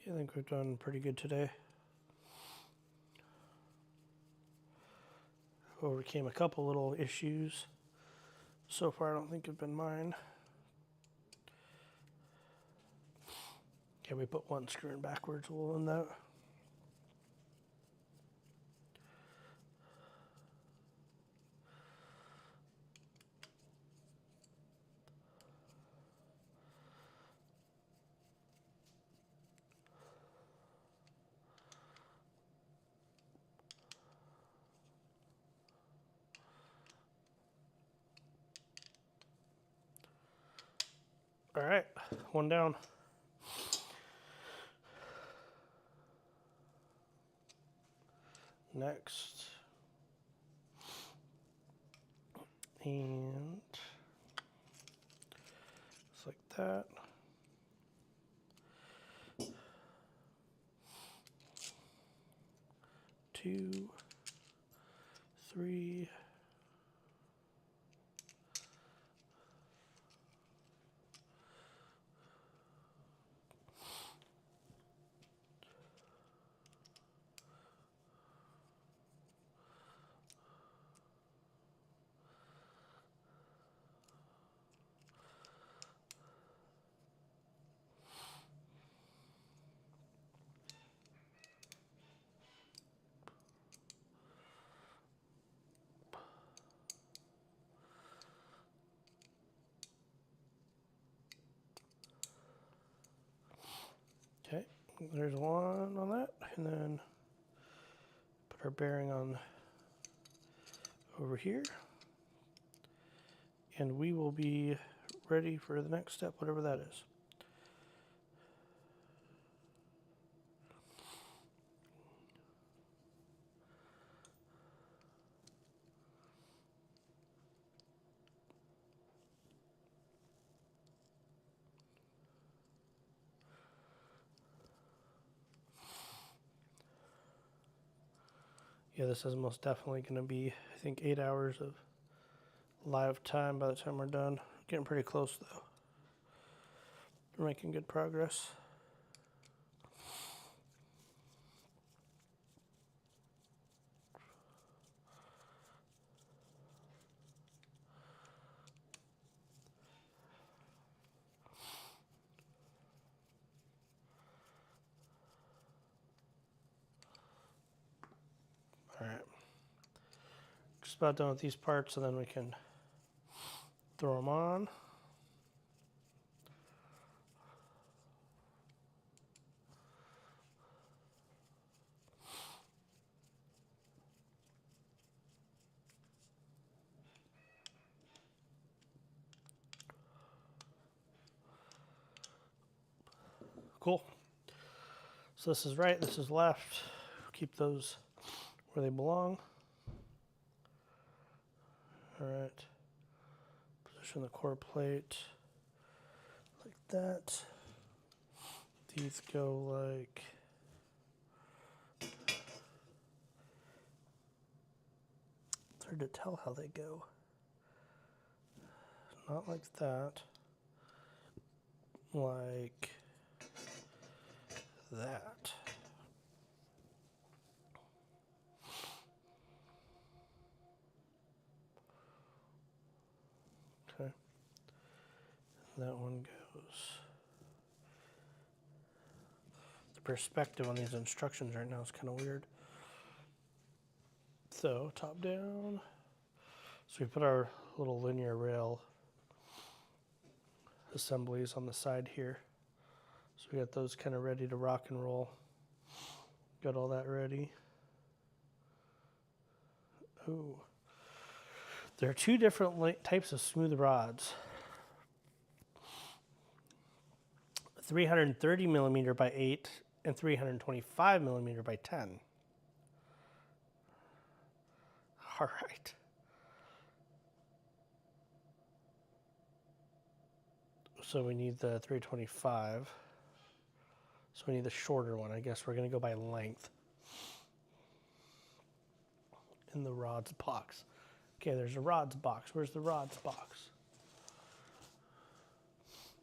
I think we've done pretty good today. Overcame a couple little issues. So far, I don't think have been mine. Okay, we put one screw in backwards. We'll end that. All right, one down. Next. And just like that. Two, three. Okay, there's one on that, and then put our bearing on over here, and we will be ready for the next step, whatever that is. Yeah, this is most definitely going to be, I think, 8 hours of live time by the time we're done. Getting pretty close, though. We're making good progress. All right. Just about done with these parts, and then we can throw them on. Cool. So this is right, this is left. Keep those where they belong. All right. Position the core plate like that. These go like it's hard to tell how they go. Not like that. Like that. Okay. That one goes. The perspective on these instructions right now is kind of weird. So top down. So we put our little linear rail assemblies on the side here. So we got those kind of ready to rock and roll. Got all that ready. Ooh. There are two different types of smooth rods. 330 millimeter by 8 and 325 millimeter by 10. All right. So we need the 325. So we need the shorter one. I guess we're going to go by length in the rods box. Okay, there's a rods box. Where's the rods box?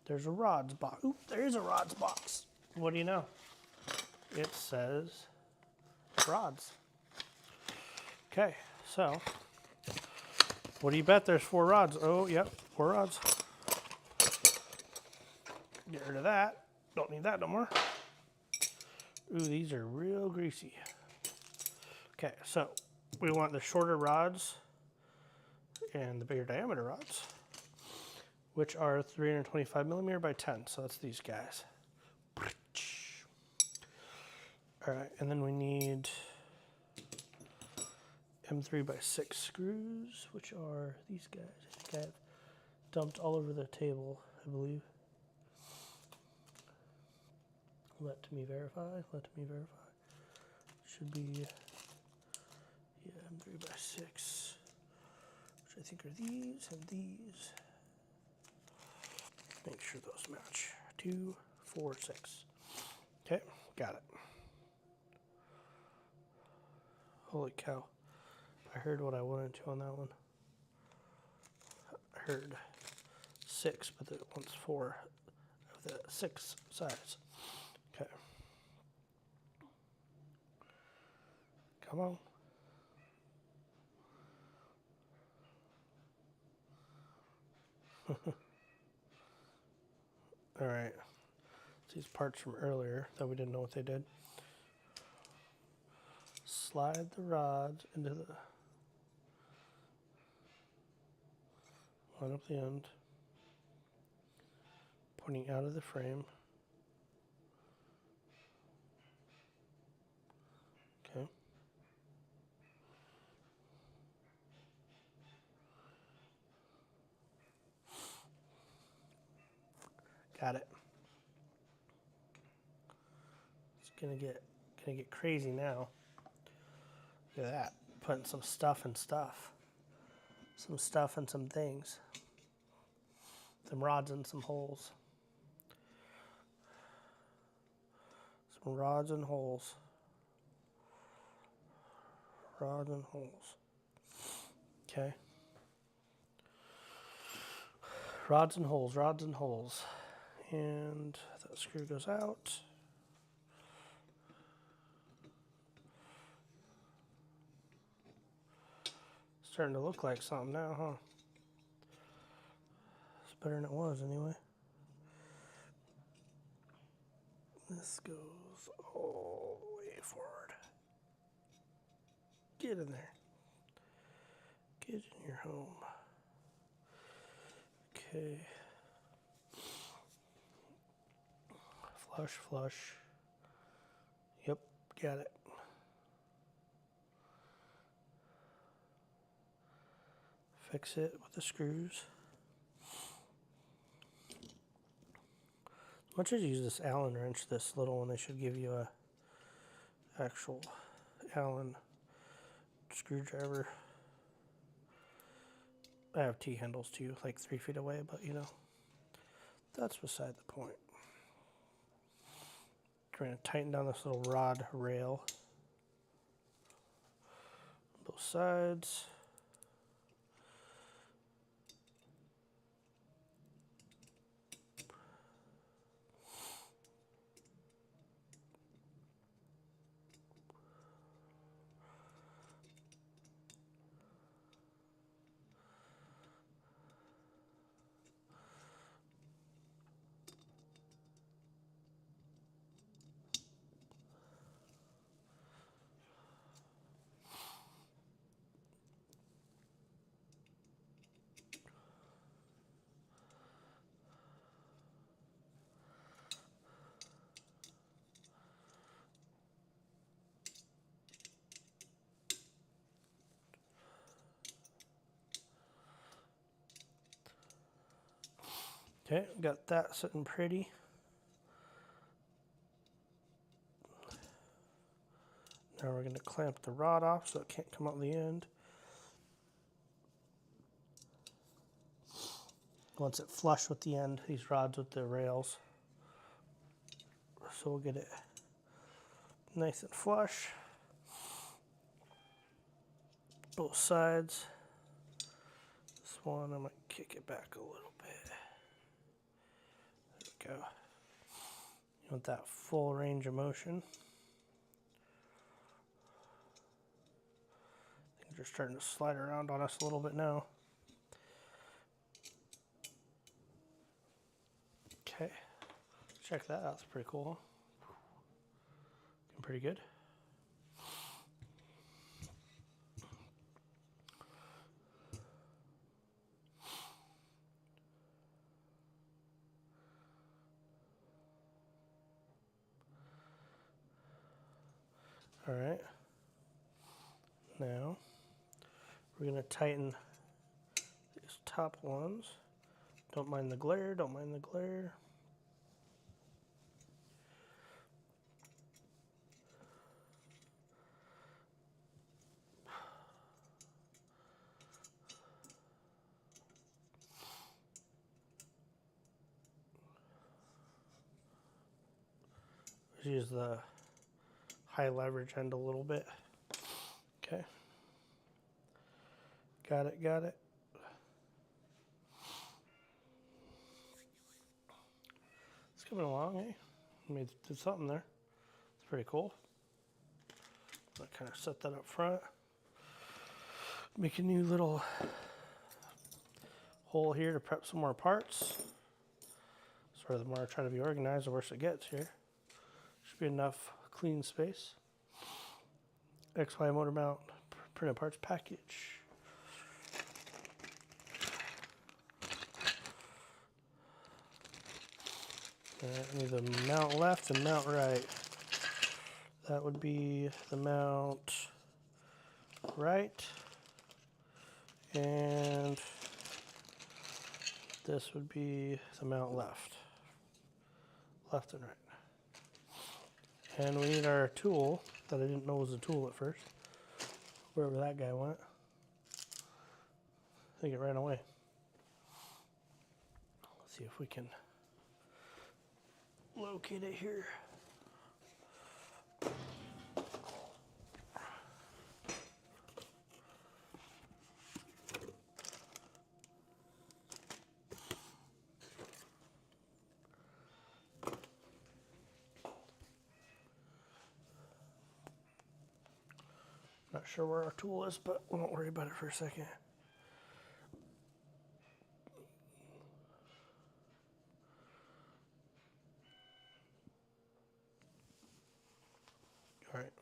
There's a rods box. Oop, there is a rods box. What do you know? It says rods. Okay, so what do you bet there's 4 rods? Oh, yep, 4 rods. Get rid of that. Don't need that no more. Ooh, these are real greasy. Okay, so we want the shorter rods and the bigger diameter rods, which are 325 millimeter by 10. So that's these guys. All right, and then we need M3 by 6 screws, which are these guys. I think I have dumped all over the table, I believe. Let me verify. Let me verify. Should be, yeah, M3 by 6, which I think are these and these. Make sure those match. 2, 4, 6. Okay, got it. Holy cow. I heard what I wanted to on that one. I heard 6, but it wants 4 of the 6 size. Okay. Come on. All right. These parts from earlier that we didn't know what they did. Slide the rods into the line up the end, pointing out of the frame. Okay. Got it. It's gonna get crazy now. Look at that. Putting some stuff and stuff. Some stuff and some things. Some rods and some holes. Some rods and holes. Rods and holes. Okay. Rods and holes, rods and holes. And that screw goes out. Starting to look like something now, huh? It's better than it was anyway. This goes all the way forward. Get in there. Get in your home. Okay. Flush, flush. Yep, got it. Fix it with the screws. As much as you use this Allen wrench, this little one, they should give you a actual Allen screwdriver. I have T-handles too, like 3 feet away, but you know, that's beside the point. Trying to tighten down this little rod rail on both sides. Okay, got that sitting pretty. Now we're going to clamp the rod off so it can't come out the end. Once it flush with the end, these rods with the rails. So we'll get it nice and flush. Both sides. This one, I might kick it back a little bit. There we go. You want that full range of motion. Things are starting to slide around on us a little bit now. Okay, check that out. That's pretty cool. Looking pretty good. All right. Now we're going to tighten these top ones. Don't mind the glare, don't mind the glare. Let's use the high leverage end a little bit. Okay. Got it, got it. It's coming along, eh? Did something there. It's pretty cool. I kind of set that up front. Make a new little hole here to prep some more parts. Sort of the more I try to be organized, the worse it gets here. Should be enough clean space. XY motor mount printed parts package. I need the mount left and mount right. That would be the mount right, and this would be the mount left. Left and right. And we need our tool that I didn't know was a tool at first. Wherever that guy went. I think it ran away. Let's see if we can locate it here. Not sure where our tool is, but we won't worry about it for a second. All right.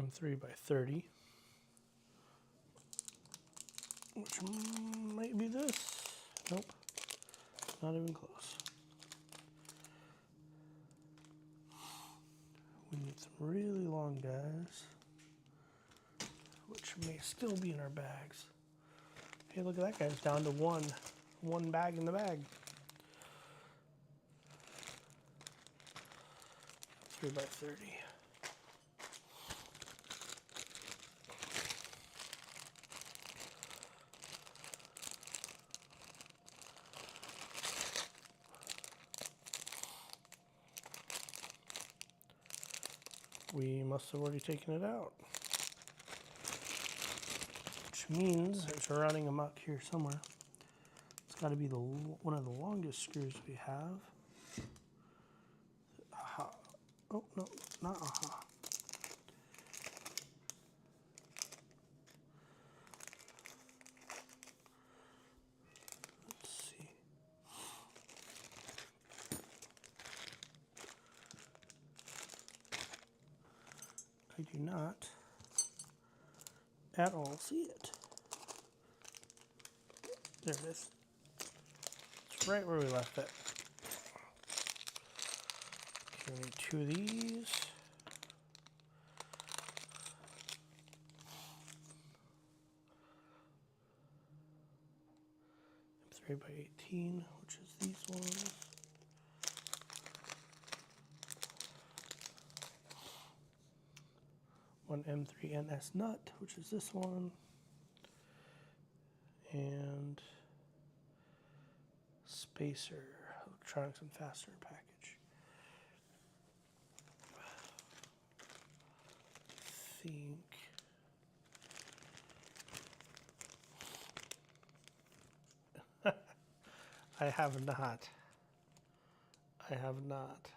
M3 by 30, which might be this. Nope, not even close. We need some really long guys, which may still be in our bags. Hey, look at that guy's down to one one bag in the bag. 3x30. We must have already taken it out, which means it's running amok here somewhere. It's got to be one of the longest screws we have. Aha. Oh, no, not aha. Let's see. I do not at all see it. There it is. It's right where we left it. Okay, we need 2 of these. M3x18, which is these ones. One M3NS nut, which is this one. And spacer, electronics and fastener package. I think I have not. I have not.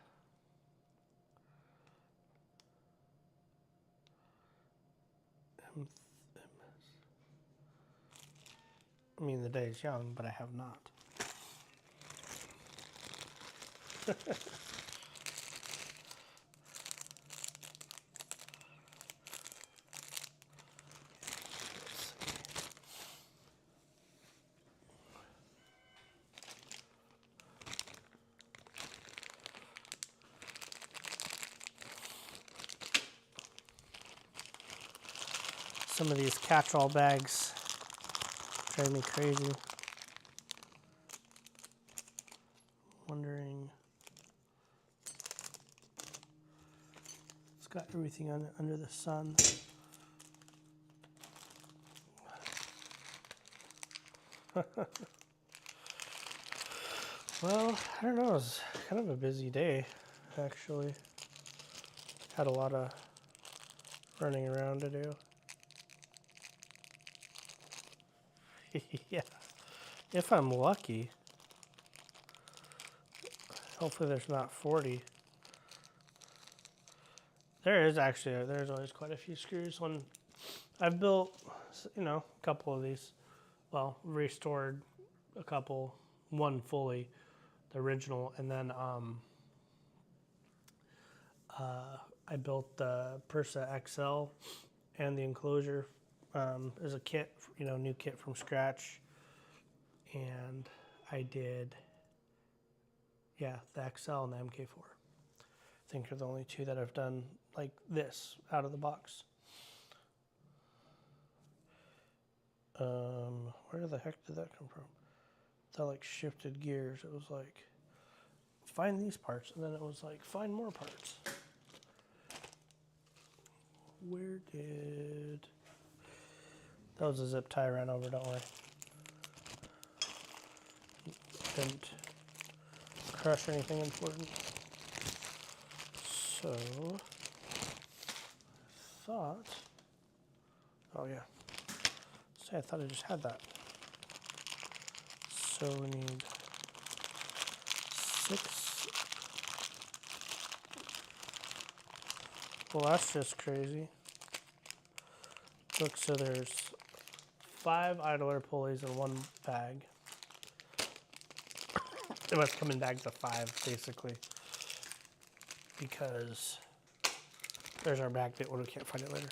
I mean, the day is young, but I have not. Some of these catch-all bags drive me crazy. Wondering. It's got everything under the sun. Well, I don't know. It was kind of a busy day, actually. Had a lot of running around to do. Yeah, if I'm lucky. Hopefully there's not 40. There's always quite a few screws. When I've built, a couple of these, well, restored a couple, one fully, the original, and then I built the Prusa XL and the enclosure as a kit, new kit from scratch. And I did, the XL and the MK4. I think are the only 2 that I've done like this out of the box. Where the heck did that come from? That like shifted gears. It was like, find these parts, and then it was like, find more parts. Where did... That was a zip tie I ran over, don't worry. Didn't crush anything important. So, I thought... Oh yeah. I thought I just had that. So we need 6. Well, that's just crazy. Look, so there's 5 idler pulleys in one bag. It must come in bags of 5, basically. Because there's our bag that we can't find it later.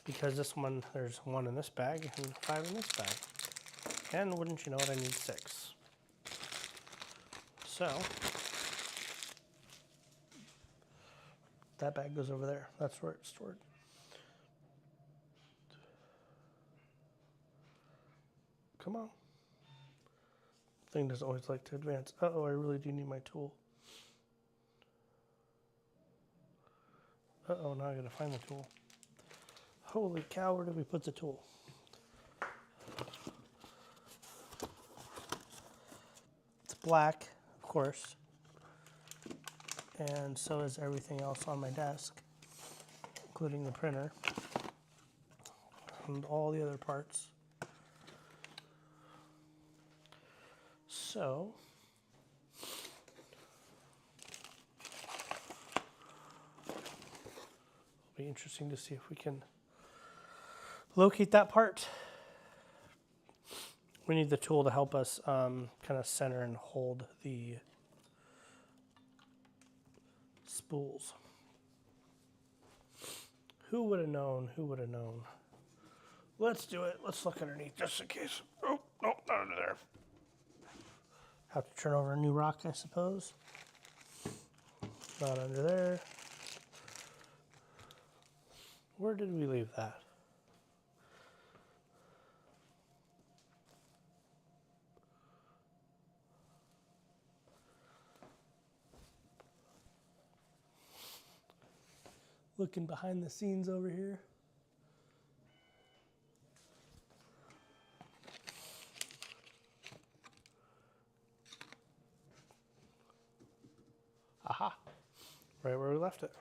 Because this one, there's 1 in this bag and 5 in this bag. And wouldn't you know it, I need 6. So, that bag goes over there. That's where it's stored. Come on. Thing doesn't always like to advance. Uh-oh, I really do need my tool. Uh-oh, now I gotta find the tool. Holy cow, where did we put the tool? It's black, of course. And so is everything else on my desk, including the printer and all the other parts. So, it'll be interesting to see if we can locate that part. We need the tool to help us kind of center and hold the spools. Who would have known? Who would have known? Let's do it. Let's look underneath just in case. Oh, no, not under there. Have to turn over a new rock, I suppose. Not under there. Where did we leave that? Looking behind the scenes over here. Aha, right where we left it.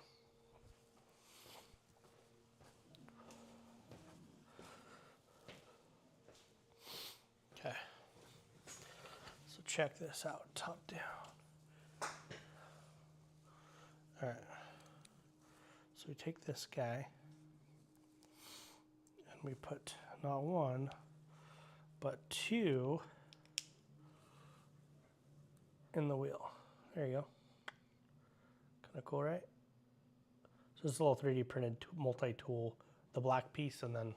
Okay, so check this out, top down. All right, so we take this guy and we put not one, but two in the wheel. There you go. Kind of cool, right? So it's a little 3D printed multi-tool, the black piece, and then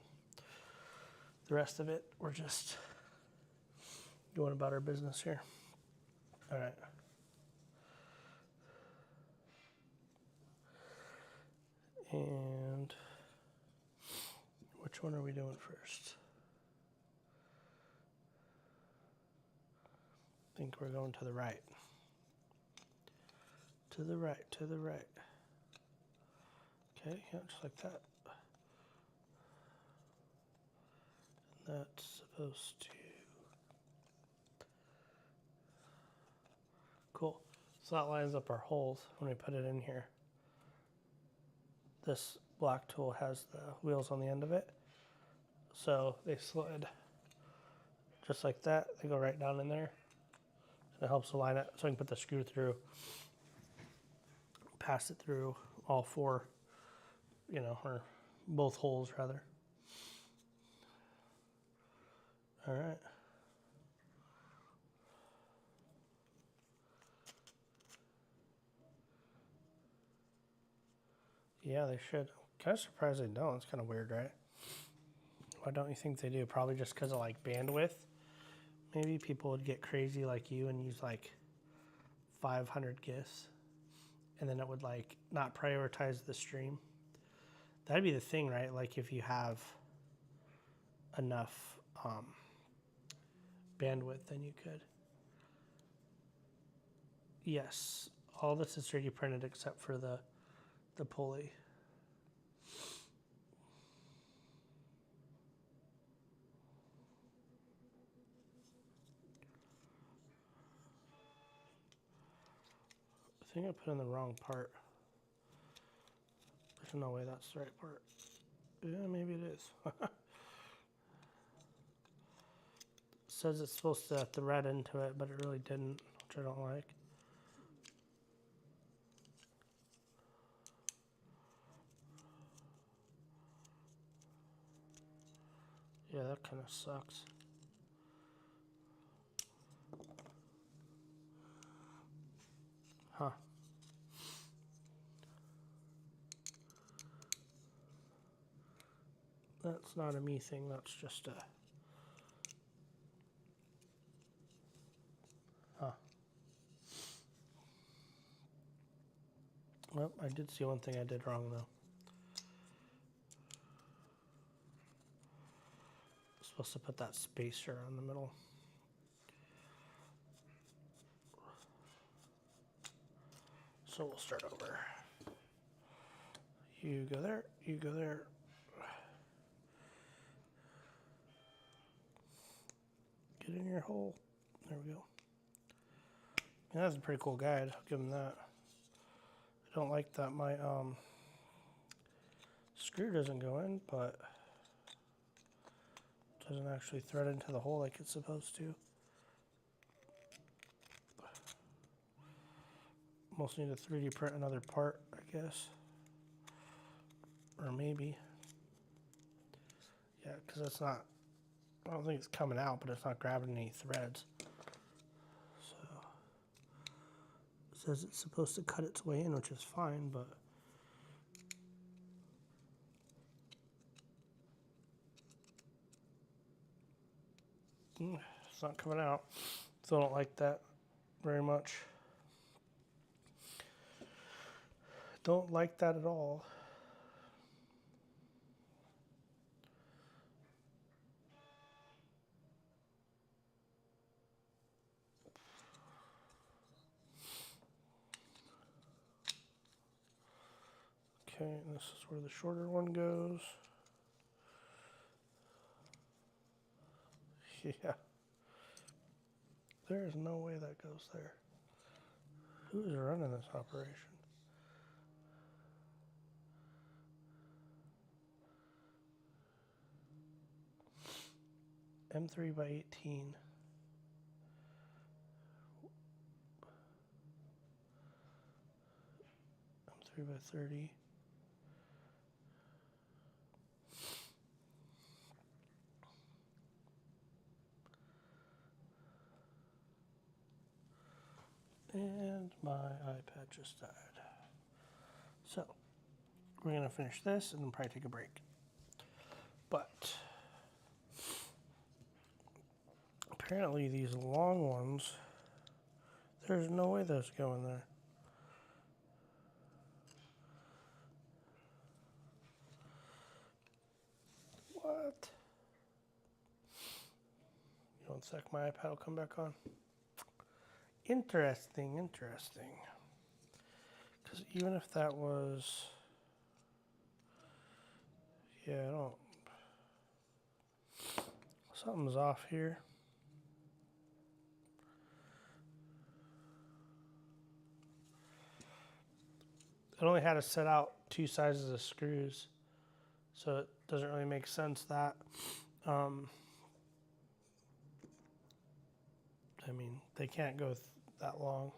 the rest of it, we're just going about our business here. All right. And which one are we doing first? I think we're going to the right. To the right, to the right. Okay, yeah, just like that. And that's supposed to... Cool. So that lines up our holes when we put it in here. This black tool has the wheels on the end of it. So they slide just like that. They go right down in there. It helps align it so I can put the screw through, pass it through all four, you know, or both holes rather. All right. Yeah, they should. Kind of surprised they don't. It's kind of weird, right? Why don't you think they do? Probably just because of like bandwidth. Maybe people would get crazy like you and use like 500 GIFs, and then it would like not prioritize the stream. That'd be the thing, right? Like if you have enough bandwidth, then you could. Yes, all this is 3D printed except for the pulley. I think I put in the wrong part. There's no way that's the right part. Yeah, maybe it is. It says it's supposed to thread into it, but it really didn't, which I don't like. Yeah, that kind of sucks. Huh. That's not a me thing, that's just a... Huh. Well, I did see one thing I did wrong, though. I'm supposed to put that spacer on the middle. So we'll start over. You go there, you go there. Get in your hole. There we go. Yeah, that's a pretty cool guide. I'll give him that. I don't like that my screw doesn't go in, but it doesn't actually thread into the hole like it's supposed to. Almost need to 3D print another part, I guess. Or maybe. Yeah, because it's not, I don't think it's coming out, but it's not grabbing any threads. So, it says it's supposed to cut its way in, which is fine, but it's not coming out. So I don't like that very much. Don't like that at all. Okay, and this is where the shorter one goes. Yeah. There is no way that goes there. Who is running this operation? M3 by 18. M3 by 30. And my iPad just died. So, we're going to finish this and then probably take a break. But, apparently these long ones, there's no way those go in there. What? One sec, my iPad will come back on. Interesting, interesting. Because even if that was, yeah, I don't, something's off here. It only had to set out 2 sizes of screws, so it doesn't really make sense that, I mean, they can't go that long.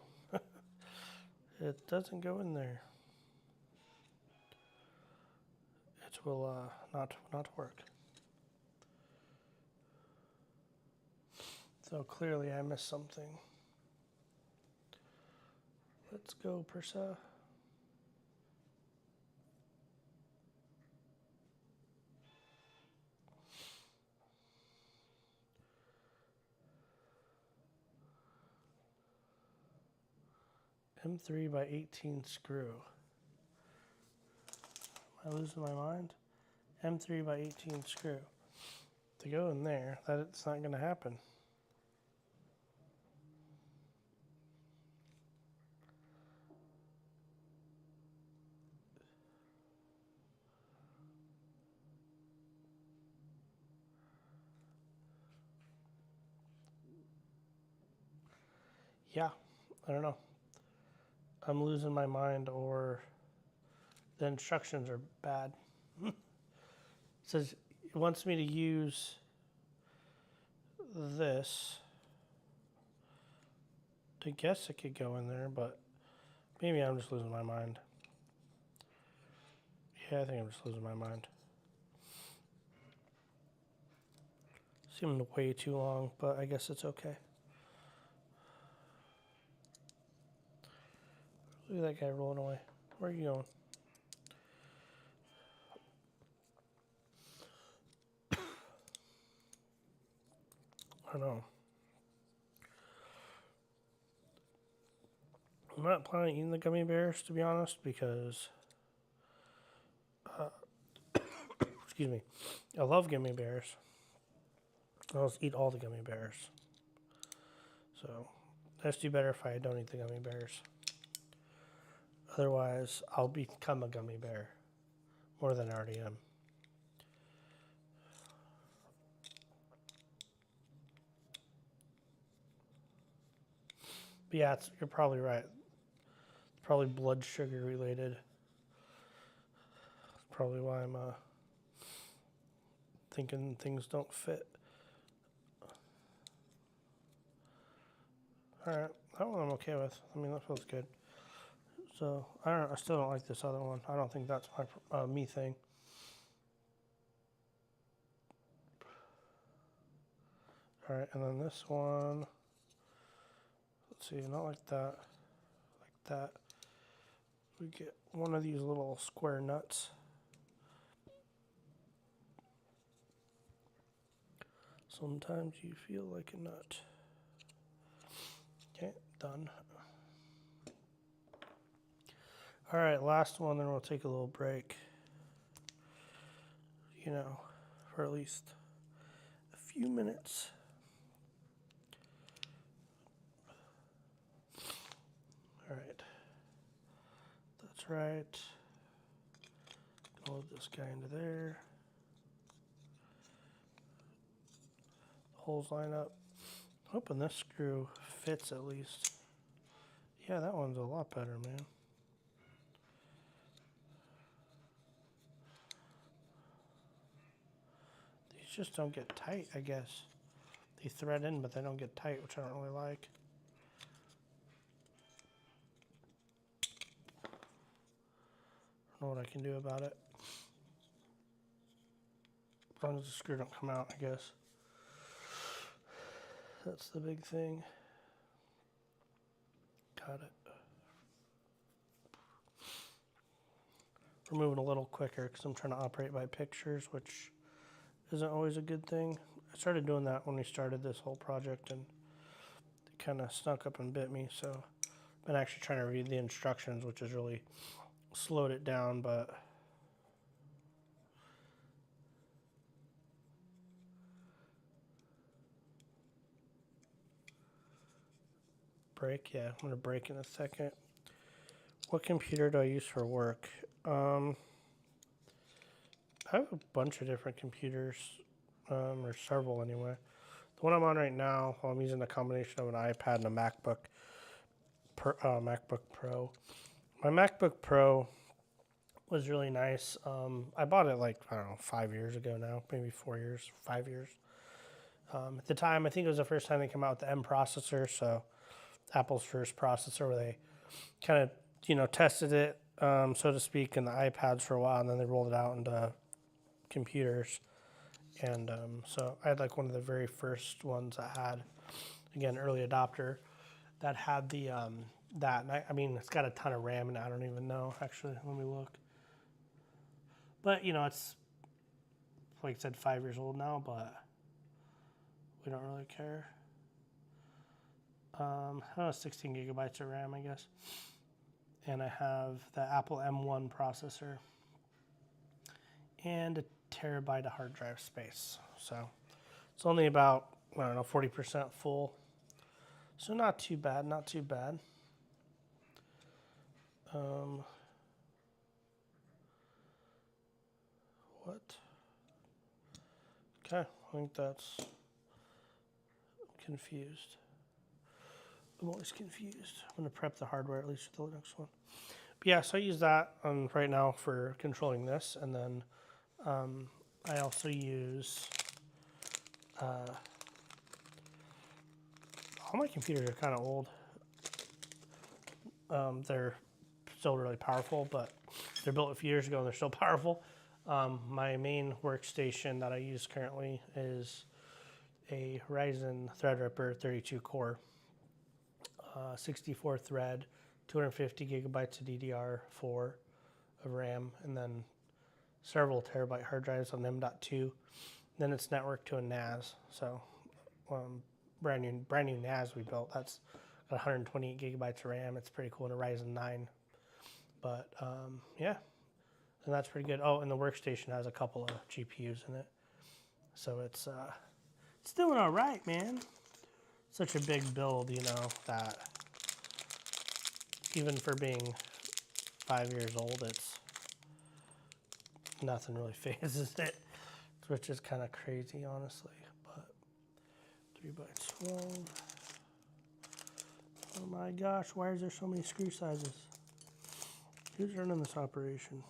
It doesn't go in there. It will not work. So clearly I missed something. Let's go, Prusa. M3 by 18 screw. Am I losing my mind? M3 by 18 screw. To go in there, it's not going to happen. Yeah, I don't know. I'm losing my mind, or the instructions are bad. It says it wants me to use this. I guess it could go in there, but maybe I'm just losing my mind. Yeah, I think I'm just losing my mind. Seemed way too long, but I guess it's okay. Look at that guy rolling away. Where are you going? I know. I'm not planning on eating the gummy bears, to be honest, because excuse me, I love gummy bears. I'll just eat all the gummy bears. So that's do better if I don't eat the gummy bears. Otherwise, I'll become a gummy bear more than I already am. But yeah, you're probably right. It's probably blood sugar related. That's probably why I'm thinking things don't fit. Alright, that one I'm okay with. I mean, that feels good. So, I don't know, I still don't like this other one. I don't think that's my me thing. Alright, and then this one, let's see, not like that, like that. We get one of these little square nuts. Sometimes you feel like a nut. Okay, done. Alright, last one, then we'll take a little break. You know, for at least a few minutes. Alright. That's right. Load this guy into there. Holes line up. Hoping this screw fits at least. Yeah, that one's a lot better, man. These just don't get tight, I guess. They thread in, but they don't get tight, which I don't really like. I don't know what I can do about it. As long as the screw don't come out, I guess. That's the big thing. Got it. We're moving a little quicker because I'm trying to operate by pictures, which isn't always a good thing. I started doing that when we started this whole project, and it kind of snuck up and bit me. So I've been actually trying to read the instructions, which has really slowed it down, but break, yeah, I'm gonna break in a second. What computer do I use for work? I have a bunch of different computers, or several anyway. The one I'm on right now, well, I'm using a combination of an iPad and a MacBook Pro. My MacBook Pro was really nice. I bought it like, I don't know, 5 years ago now, maybe 4 years, 5 years. At the time, I think it was the first time they came out with the M processor, so Apple's first processor where they kind of, tested it, so to speak, in the iPads for a while, and then they rolled it out into computers. And so I had like one of the very first ones that had, again, early adopter, that had the, that. And I mean, it's got a ton of RAM, and I don't even know, actually. Let me look. But, it's, like I said, 5 years old now, but we don't really care. 16 gigabytes of RAM, I guess. And I have the Apple M1 processor and a terabyte of hard drive space. So it's only about, 40% full. So not too bad, not too bad. What? Okay, I think that's confused. I'm always confused. I'm going to prep the hardware at least for the next one. But yeah, so I use that right now for controlling this. And then I also use, all my computers are kind of old. They're still really powerful, but they're built a few years ago and they're still powerful. My main workstation that I use currently is a Ryzen Threadripper 32 core. 64 thread, 250 gigabytes of DDR4 of RAM, and then several terabyte hard drives on M.2. Then it's networked to a NAS. So brand new NAS we built. That's got 128 gigabytes of RAM. It's pretty cool in a Ryzen 9. But yeah, and that's pretty good. Oh, and the workstation has a couple of GPUs in it. So it's doing all right, man. Such a big build, that even for being 5 years old, it's nothing really phases it, which is kind of crazy, honestly. But 3x12. Oh my gosh, why is there so many screw sizes? Who's running this operation?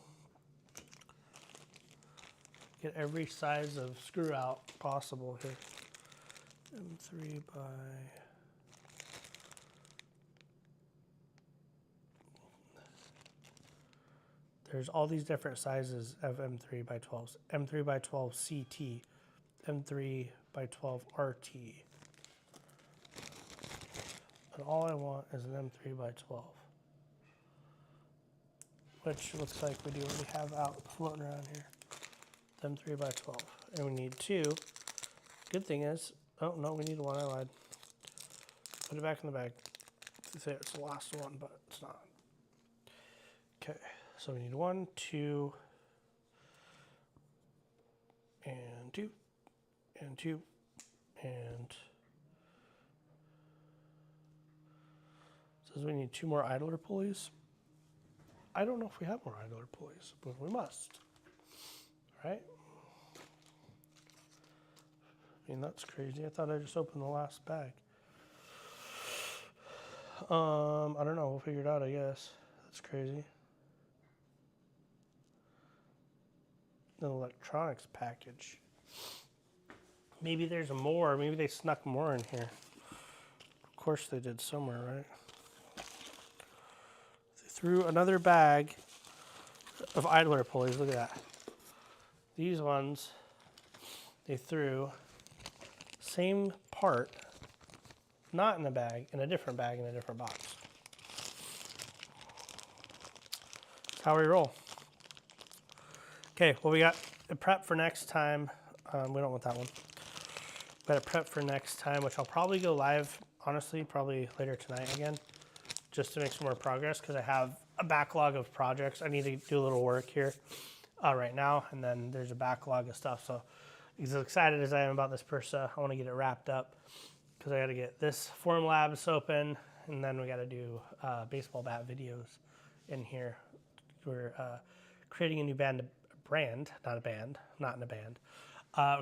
Get every size of screw out possible here. M3 by... There's all these different sizes of M3 by 12s. M3 by 12 CT, M3 by 12 RT. And all I want is an M3 by 12. Which looks like we do already have out floating around here. M3 by 12. And we need 2. Good thing is, oh no, we need 1, I lied. Put it back in the bag. They say it's the last one, but it's not. Okay, so we need 1, 2, and 2, and 2, and says we need 2 more idler pulleys. I don't know if we have more idler pulleys, but we must, right? I mean, that's crazy. I thought I just opened the last bag. I don't know. We'll figure it out, I guess. That's crazy. An electronics package. Maybe there's more. Maybe they snuck more in here. Of course they did somewhere, right? They threw another bag of idler pulleys. Look at that. These ones, they threw same part, not in a bag, in a different bag, in a different box. That's how we roll. Okay, well, we got a prep for next time. We don't want that one. We got a prep for next time, which I'll probably go live, honestly, probably later tonight again, just to make some more progress, because I have a backlog of projects. I need to do a little work here right now, and then there's a backlog of stuff. So as excited as I am about this Prusa, I want to get it wrapped up, because I got to get this Form Labs open, and then we got to do baseball bat videos in here. We're creating a new brand, not a band, not in a band,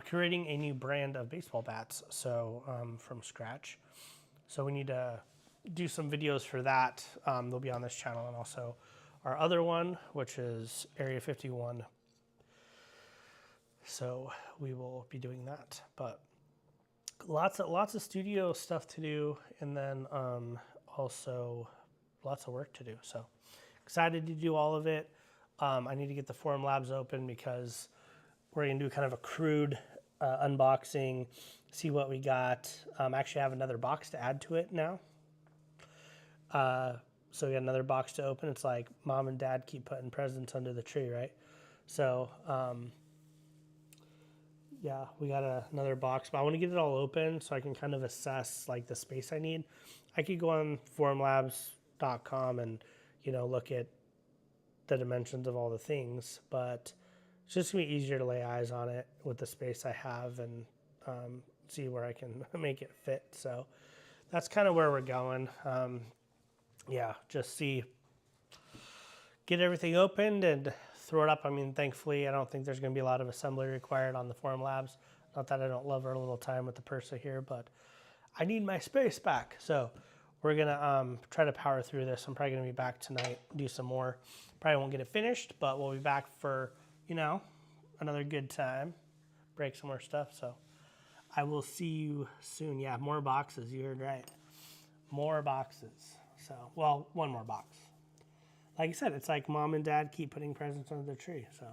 creating a new brand of baseball bats, so from scratch. So we need to do some videos for that. They'll be on this channel, and also our other one, which is Area 51. So we will be doing that, but lots of studio stuff to do, and then also lots of work to do. So excited to do all of it. I need to get the Forum Labs open, because we're going to do kind of a crude unboxing, see what we got. Actually, I have another box to add to it now. So we got another box to open. It's like mom and dad keep putting presents under the tree, right? So, yeah, we got another box, but I want to get it all open so I can kind of assess like the space I need. I could go on forumlabs.com and, you know, look at the dimensions of all the things, but it's just gonna be easier to lay eyes on it with the space I have, and see where I can make it fit. So that's kind of where we're going. Yeah, just get everything opened and throw it up. I mean, thankfully, I don't think there's gonna be a lot of assembly required on the Forum Labs. Not that I don't love our little time with the Prusa here, but I need my space back. So we're gonna try to power through this. I'm probably gonna be back tonight, do some more. Probably won't get it finished, but we'll be back for, you know, another good time, break some more stuff. So I will see you soon. Yeah, more boxes. You heard right. More boxes. So, well, one more box. Like I said, it's like mom and dad keep putting presents under the tree. So.